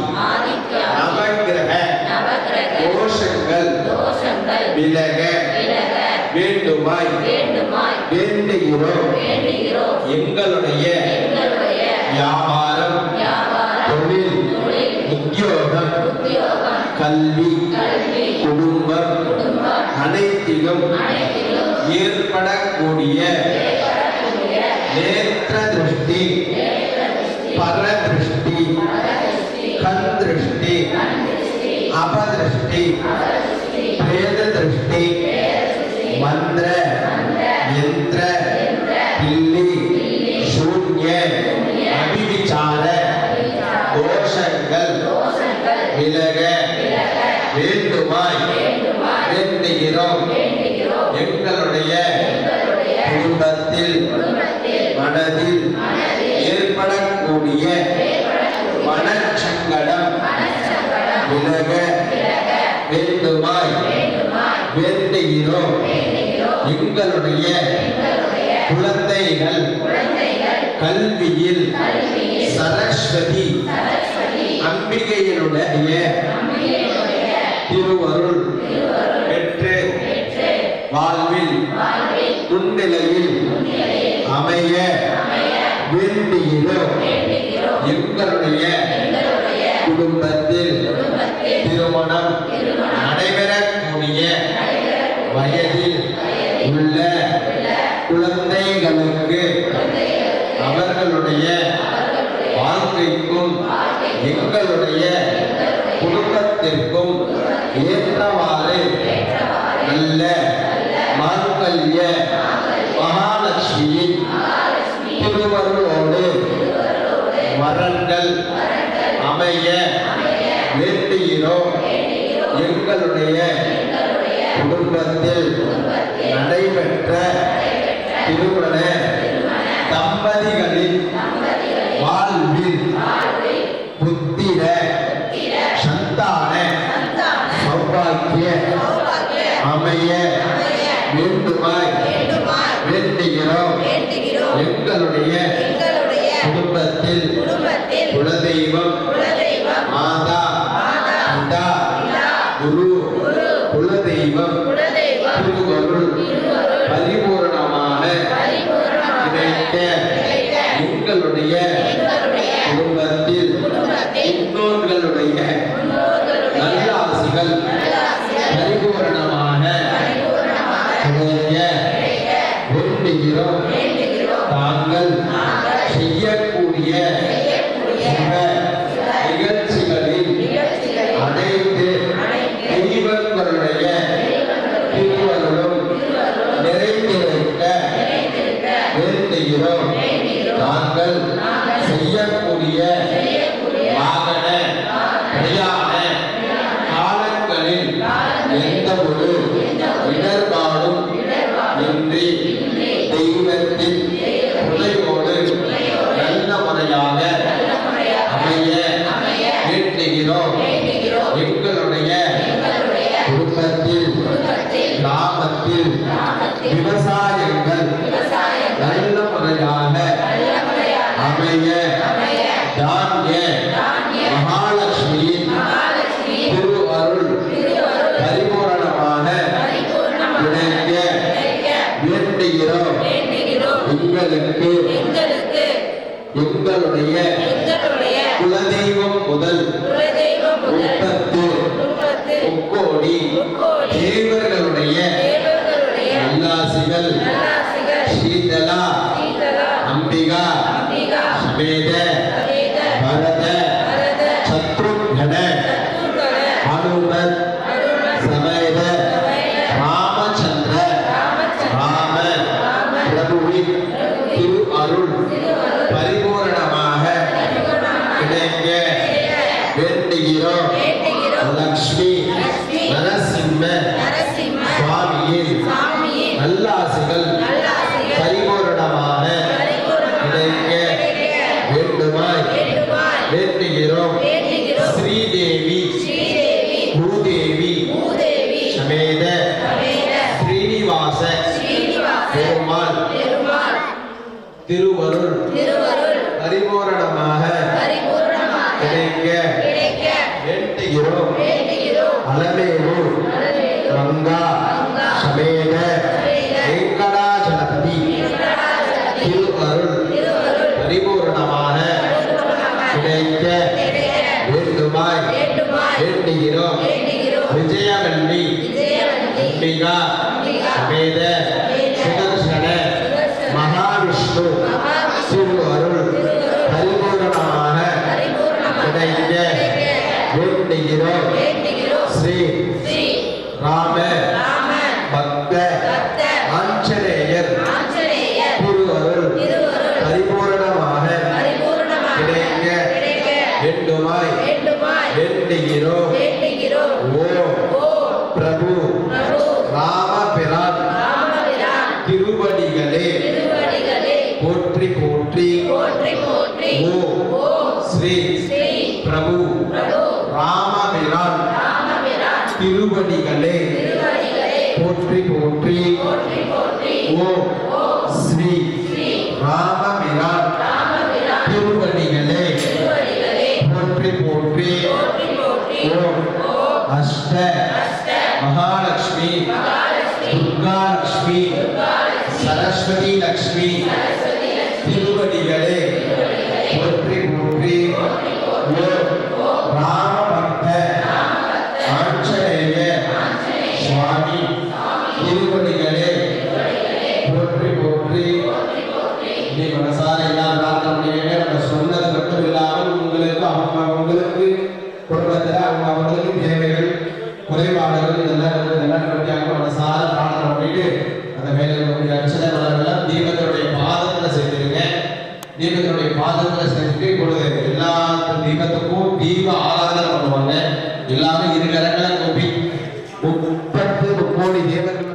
நவக்கிரக தோஷங்கள் விலக வேண்டுமாய் வேண்டுகிறோம். எங்களுடைய வியாபாரம் தொழில் உத்தியோகம் கல்வி குடும்பம் அனைத்திலும் ஏற்படக்கூடிய நேத்திர திருஷ்டி பரதிருஷ்டி கண் திருஷ்டி அபதிருஷ்டி பிரேத திருஷ்டி மந்திர யந்திர பில்லி சூன்ய அபிவிசார தோஷங்கள் விலக வேண்டுமாய் வேண்டுகிறோம். எங்களுடைய குடும்பத்தில் மனதில் ஏற்படக்கூடிய மனச்சங்கடம் விலக வேண்டுமாய் வேண்டுகிறோம். எங்களுடைய குழந்தைகள் கல்வியில் சரஸ்வதி அம்பிகையினுடைய திருவருள் பெற்று வாழ்வில் முன்னிலையில் அமைய வேண்டியிலும் எங்களுடைய குடும்பத்தில் திருமணம் நடைபெறக்கூடிய வயதில் உள்ள குழந்தைகளுக்கு அவர்களுடைய வாழ்க்கைக்கும் எங்களுடைய குடும்பத்திற்கும் ஏற்றவாறு நல்ல மாங்கல்ய மகாலட்சுமியின் திருவருளோடு வரங்கள் அமைய வேண்டுகிறோம். எங்களுடைய குடும்பத்தில் நடைபெற்ற திருமண தம்பதிகளின் வாழ்வில் புத்திர சந்தான சௌபாக்கிய அமைய வேண்டுமாய் வேண்டுகிறோம். எங்களுடைய குடும்பத்தில் குலதெய்வம் மாதா பிதா குரு குலதெய்வம் திருவருள் பரிபூரணமாக கிடைக்க எங்களுடைய குடும்பத்தில் முன்னோர்களுடைய நல்லாசிகள் பரிபூரணமாக கிடைக்க வேண்டுகிறோம். தாங்கள் செய்யக்கூடிய சுப நிகழ்ச்சிகளில் அனைத்து தெய்வங்களுடைய திருவருளும் நிறைந்திருக்க வேண்டுகிறோம். தாங்கள் செய்யக்கூடிய வாகன பிரயாண காலங்களில் எந்த ஒரு இடர்பாடும் இன்றி தெய்வத்தின் துணையோடு நல்ல முறையாக அமைய வேண்டுகிறோம். எங்களுடைய குடும்பத்தில் கிராமத்தில் விவசாயங்கள் நல்ல முறையாக அமைய தானிய மகாலட்சுமியின் திருவருள் பரிபூரணமாக கிடைக்க வேண்டுகிறோம். எங்களுக்கு எங்களுடைய குலதெய்வம் முதல் 30 தேவர்களுடைய நல்லாசிகள் சீதலா அம்பிகா சமேத பரத சத்ருகண ஹனுமத் சமேத ராமச்சந்திர ராம பிரபுவின் திரு அருள் பரிபூரணமாக கிடைக்க வேண்டுகிறோம். லக்ஷ்மி நரசிம்ம சுவாமியின் நல்லாசிகள் பரிபூரணமாக கிடைக்க வேண்டுமாய் வேண்டுகிறோம். ஸ்ரீதேவி பூதேவி சமேத ஸ்ரீனிவாச பெருமாள் திருவருள் பரிபூரணமாக கிடைக்க வேண்டுகிறோம். அலமேலு கங்கா சமேத வெங்கடாச்சலபதி திருவருள் பரிபூரணமாக கிடைக்க வேண்டுமாய் வேண்டுகிறோம். விஜயவல்லி அம்பிகா சமேத சுதர்சன மகாவிஷ்ணு திருவருள் பரிபூரணமாக கிடைக்க வேண்டுகிறோம். ஸ்ரீ ராம பக்த ஆஞ்சநேயர் திருவருள் பரிபூரணமாக கிடைக்க வேண்டுமாய் வேண்டுகிறோம். ஓ பிரபு ராமபிரான் திருவடிகளே போற்றி போற்றி. ஓ ஸ்ரீ பிரபு ராமபிரான் திருவடிகளே போற்றி போற்றி. ஓ ஸ்ரீ ராமபிரான் திருவடிகளே போற்றி போற்றி. ஓம் அஷ்ட மகாலட்சுமி துர்கா லட்சுமி சரஸ்வதி லட்சுமி திருவடிகளே போற்றி போற்றி. ஓம் ராமபக்த ஆஞ்சநேய சுவாமி திருவடிகளே போற்றி போற்றி. நீ மனசார எல்லாம் பிரார்த்தனை பண்ணிக்கங்க. நம்ம சொன்னது மட்டும் இல்லாமல் உங்களுக்கு அவங்களுக்கு குடும்பத்தில் அவங்களுக்கு தேவைகள் குறைபாடுகள் இதெல்லாம் மனசார பிரார்த்தனை பண்ணிட்டு அந்த மேலே இருக்கக்கூடிய அர்ச்சனை மலர்கள்லாம் தீபத்தினுடைய பாதத்தில் சேர்த்துருங்க. தீபத்தினுடைய பாதத்தில் சேர்த்துட்டு இப்பொழுது எல்லா தீபத்துக்கும் தீப ஆராதனை பண்ணுவாங்க. எல்லாமே இரு கரங்களை கூப்பி 30 கோடி தேவர்களுடைய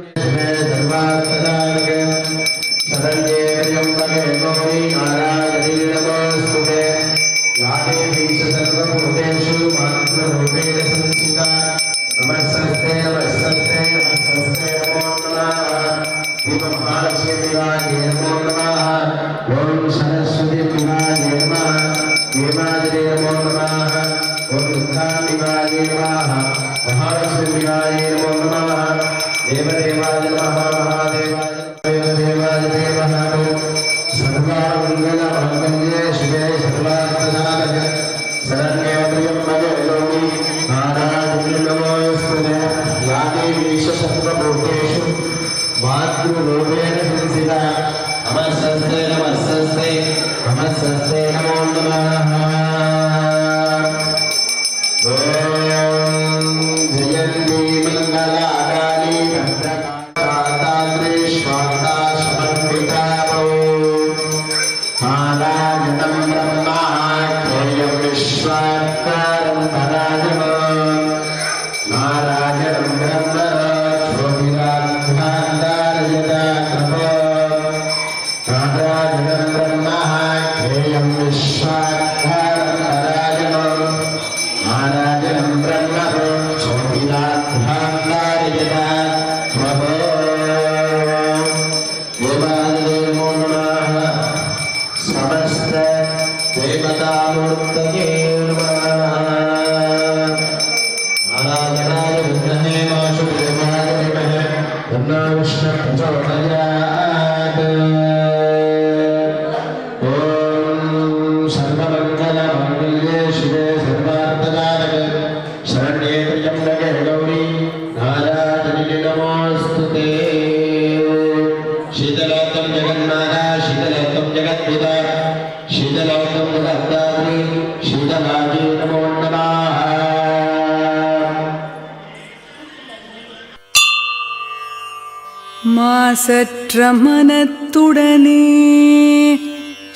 மாசற்ற மனத்துடனே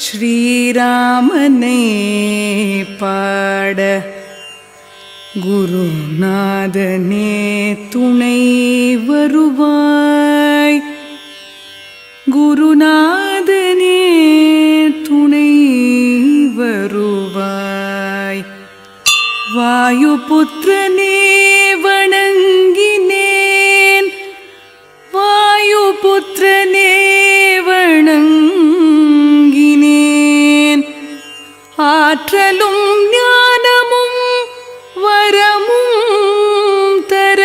ஸ்ரீராமனை பாட குருநாதனே துணை வருவாய். குருநாதனே துணை வருவாய். வாயுபுத்திரனே வணங்கினேன். வாயுபுத்திரனே வணங்கினேன். ஆற்றலும் ஞானமும் வரமும் தர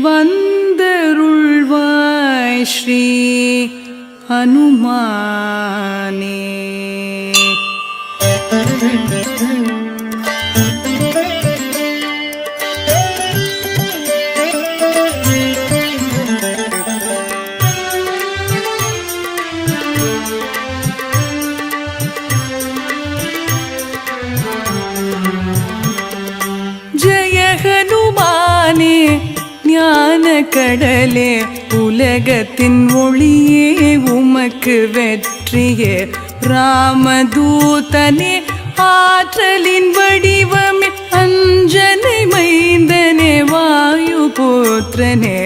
வந்தருள்வாய் ஸ்ரீ ஹனுமானே. ஞான கடலே உலகத்தின் ஒளியே உமக்கு வெற்றியே. ராமதூதனே ஆற்றலின் வடிவமே. அஞ்சனை மைந்தனே வாயுபுத்திரனே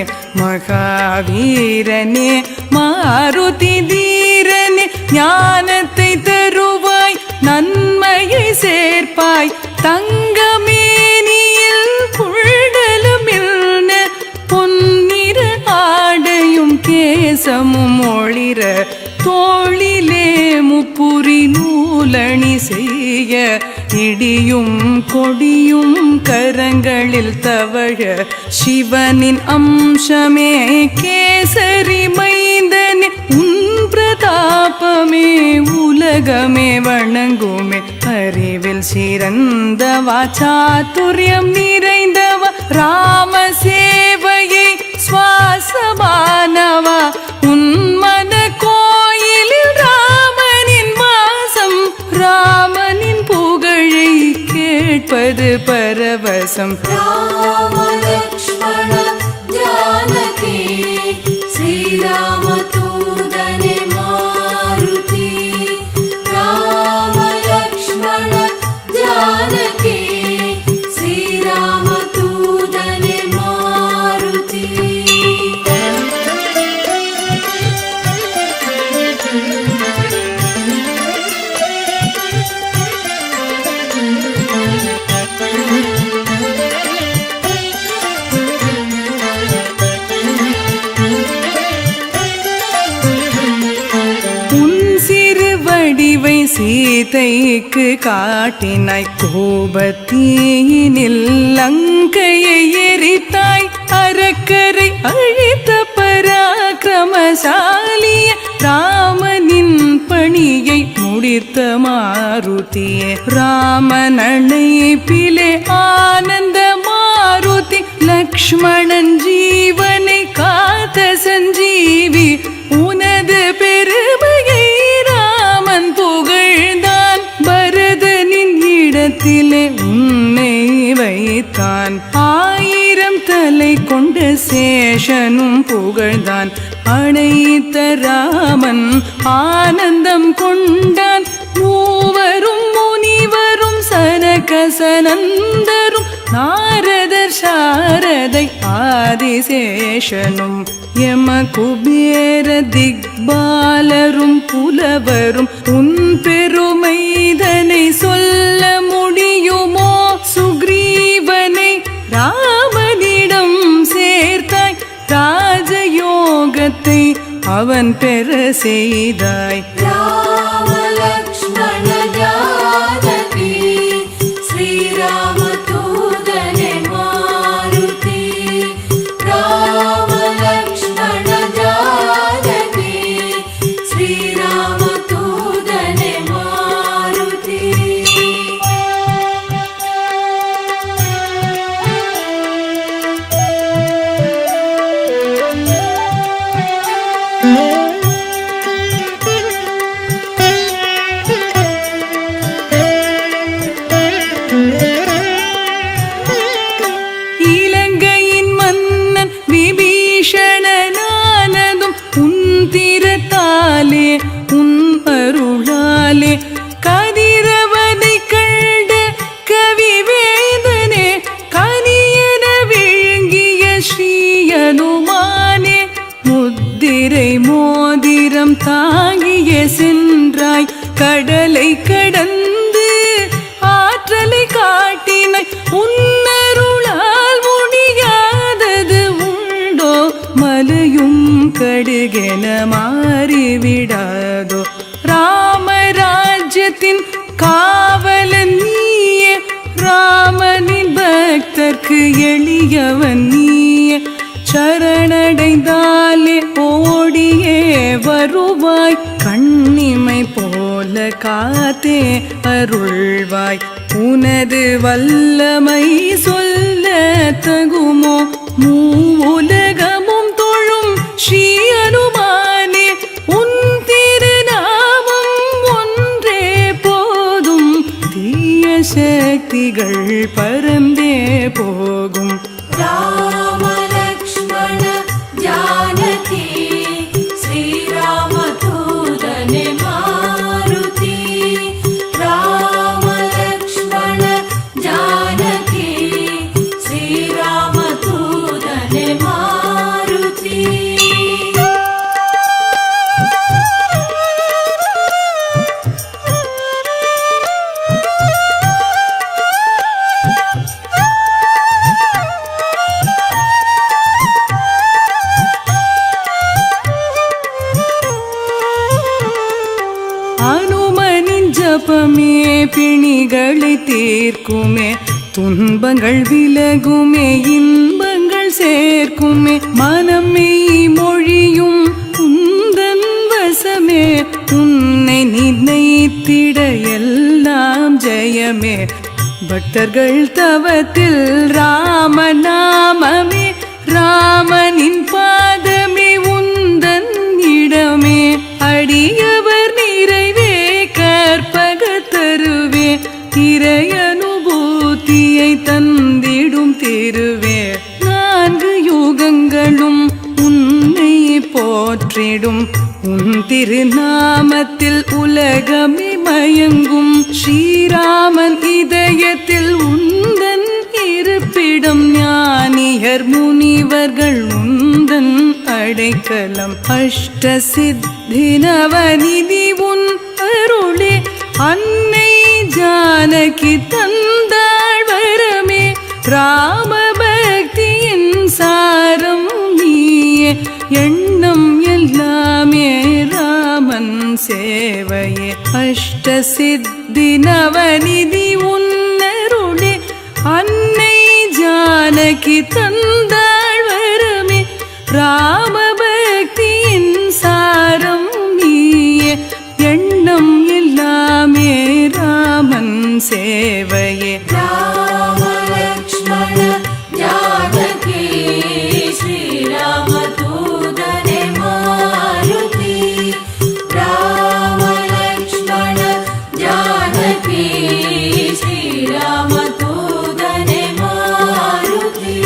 மகாவீரனே. மாருதி தீரனே ஞானத்தை தருவாய். நன்மையை சேர்ப்பாய். தங்கமேனியில் புள்ளலுமில்ன பொன்னிற ஆடையும் கேசமும் ஒளிர தோளிலே செய்ய இடியும் கொடியும் கரங்களில் தவழ சிவனின் அம்சமே கேசரி மைந்தனே உன் பிரதாபமே உலகமே வணங்குமே அறிவில் சிறந்தவா சாதுரியம் நிறைந்தவா ராம சேவையை சுவாசமானவா உன்மன கோயிலில் ராமனின் வாசம் ராமனின் புகழை கேட்பது பரவசம் ராம லக்ஷ்மண ஜானகி ஸ்ரீராம தூதனே மாருதி ராம லக்ஷ்மண ஜானகி ஸ்ரீராம தூதனே மாருதி வடிவை சீதைக்கு காட்டினாய் கோபத்தீயினில் லங்கையை எரித்தாய் அரக்கரை அழித்த பராக்கிரமசாலிய ராமனின் பணியை முடித்த மாருதியே ராமன் அழைப்பிலே ஆனந்த மாருதி லக்ஷ்மணன் ஜீவனை காத்த சஞ்சீவி உனது பெருமையை ராமன் புகழ்ந்தான் பரதனின் இடத்திலே உன்னை வைத்தான் 1000 தலை கொண்ட சேஷனும் புகழ்ந்தான் அழைத்த ராமன் ஆனந்தம் கொண்டான் மூவரும் முனிவரும் சனகசனந்தரும் நாரதர் சாரதை ஆதிசேஷனும் யம குபேர திக்பாலரும் புலவரும் உன் பெருமைதனை சொல்ல முடியுமோ சுக்ரீவனை ராமனிடம் சேர்த்தாய் ராஜயோகத்தை அவன் பெற செய்தாய் ராம லக்ஷ்மண ஜானகி ஸ்ரீராம தூதனே மாருதி ராம லக்ஷ்மண ஜானகி ஸ்ரீராம தூதனே மாருதி இலங்கையின் மன்னன் விபீஷணனானதும் உன் திறத்தாலே உன் அருளாலே கதிரவனை கண்ட கவிவேதனே கனியன விழுங்கிய ஸ்ரீயனுமானே முத்திரை மோதிரம் தாங்கிய சென்றாய் கடலை கடந்து ஆற்றலை காட்டினாய் உன்னருளால் முடியாதது உண்டோ மலையும் கடுகென மாறிவிடாதோ ராமராஜ்யத்தின் காவலன் நீயே ராமனின் பக்தர்க்கு எளியவன் நீயே சரணடைந்தாலே ஓடியே வருவாய் கண்ணிமை போல காத்தே அருள்வாய் உனது வல்லமை சொல்ல தகுமோ மூவுலகமும் தொழும் ஸ்ரீ அனுமானே உன் திருநாமம் ஒன்றே போதும் தீய சக்திகள் பரந்தே போகும் ராம லக்ஷ்மண ஜானகி ஸ்ரீராம தூதனே மாருதி ராம லக்ஷ்மண ஜானகி ஸ்ரீராம தூதனே மாருதி அனுமனின் ஜபமே பிணிகளை தீர்க்குமே, துன்பங்கள் விலகுமே, இன்பங்கள் சேர்க்குமே. மனமே மொழியும் உந்தன் வசமே, உன்னை நினைத்திட எல்லாம் ஜெயமே. பக்தர்கள் தவத்தில் ராமநாமமே, ராமனின் பாதமே உந்தன் இடமே. அடியவர் நிறைவே கற்பக தருவே, இறை அனுபூதியை தந்திடும் திருவே. 4 யுகங்களும் உன்னை போற்றிடும், உன் திருநாமத்தில் உலகமே மயங்கும். ஸ்ரீராமன் இதயத்தில் உந்தன் இருப்பிடம், ஞானியர் முனிவர்கள் உந்தன் அடைக்கலம். அஷ்ட சித்தி நவநிதி உன் அருளே, அன்னை ஜானகி தந்தாள் வரமே. ராம பக்தியின் சாரம் நீயே, எண்ணம் எல்லாமே ராமன் சேவையே. அஷ்ட சித்தி நவநிதி உன் அருளே, அன்னை ஜானகி தந்தாள் வரமே. ராம பக்தியின் சாரம் நீயே, எண்ணம் எல்லாமே ராமன் சேவையே. ராம லக்ஷ்மண ஜானகி ஸ்ரீராம தூதனே மாருதி. ராம லக்ஷ்மண ஜானகி ஸ்ரீராம தூதனே மாருதி.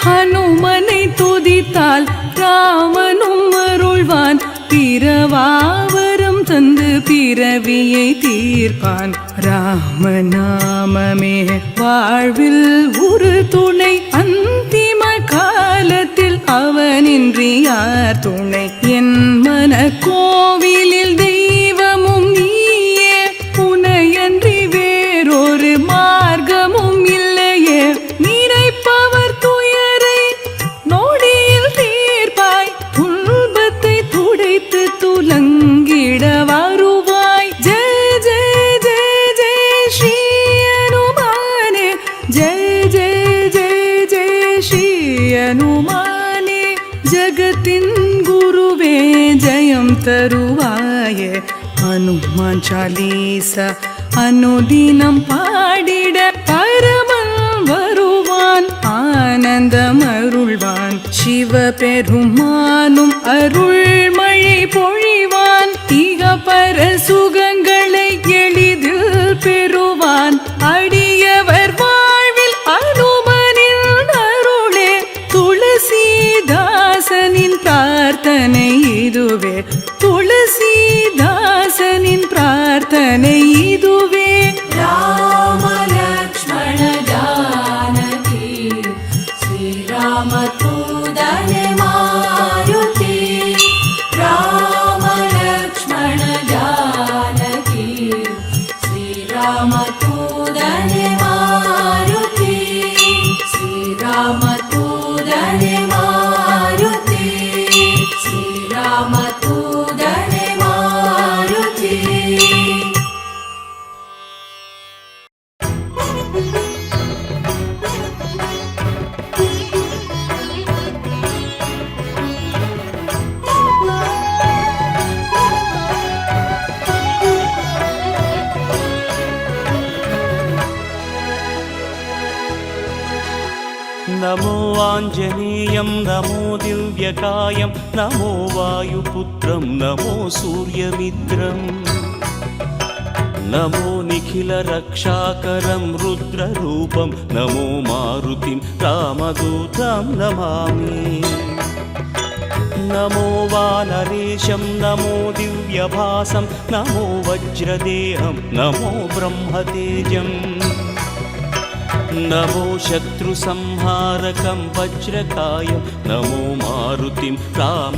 ஹனுமனை துதித்தால் ராமனும் அருள்வான், பிறவாவரம் தந்து பிறவியை தீர்ப்பான். ராமநாமமே வாழ்வில் ஒரு துணை, அந்திம காலத்தில் அவனின்றி யார் துணை. என் மன கோவிலில் தெய்வமும் நீயே, உனையன்றி வேறொரு மார்க்கமும் இல்லையே. நினைப்பவர் துயரை நொடியில் தீர்ப்பாய், துன்பத்தை துடைத்து துலங்கிட வருவாய். ஜெய ஜெய ஜெய ஜெய ஸ்ரீ அனுமானே, ஜெய ஜெய ஜெய ஜெய ஸ்ரீ அனுமானே. ஜகத்தின் குருவே ஜெயம் தருவாயே. ஹனுமான் சாலீசா அனுதினம் பாடிட பரமன் வருவான், ஆனந்தம் அருள்வான். சிவபெருமானும் அருள் மழை பொழிவான், இக பர சுகங்களை எளிதில் பெறுவான். அடியவர் வாழ்வில் அனுமனின் அருளே, துளசிதாசனின் பிரார்த்தனை இதுவே. துளசிதாசனின் பிரார்த்தனை இதுவே. ராம லக்ஷ்மண ஜானகி ஸ்ரீராம தூதனே மாருதி. ராம லக்ஷ்மண ஜானகி ஸ்ரீராம தூதனே மாருதி. ஸ்ரீராம தூதனே மாருதி. ஸ்ரீராம தூதனே மாருதி. नमो आञ्जनेयं नमो दिव्यकायं नमो वायुपुत्रं नमो सूर्यमित्रं नमो निखिलरक्षाकरं रुद्ररूपं नमो मारुतिं रामदूतं नमामि नमो वानरेशं नमो दिव्यभासं नमो वज्रदेहं नमो ब्रह्मतेजम् नमो शत्रुसंहारकं वज्रकायं नमो मारुतिं राम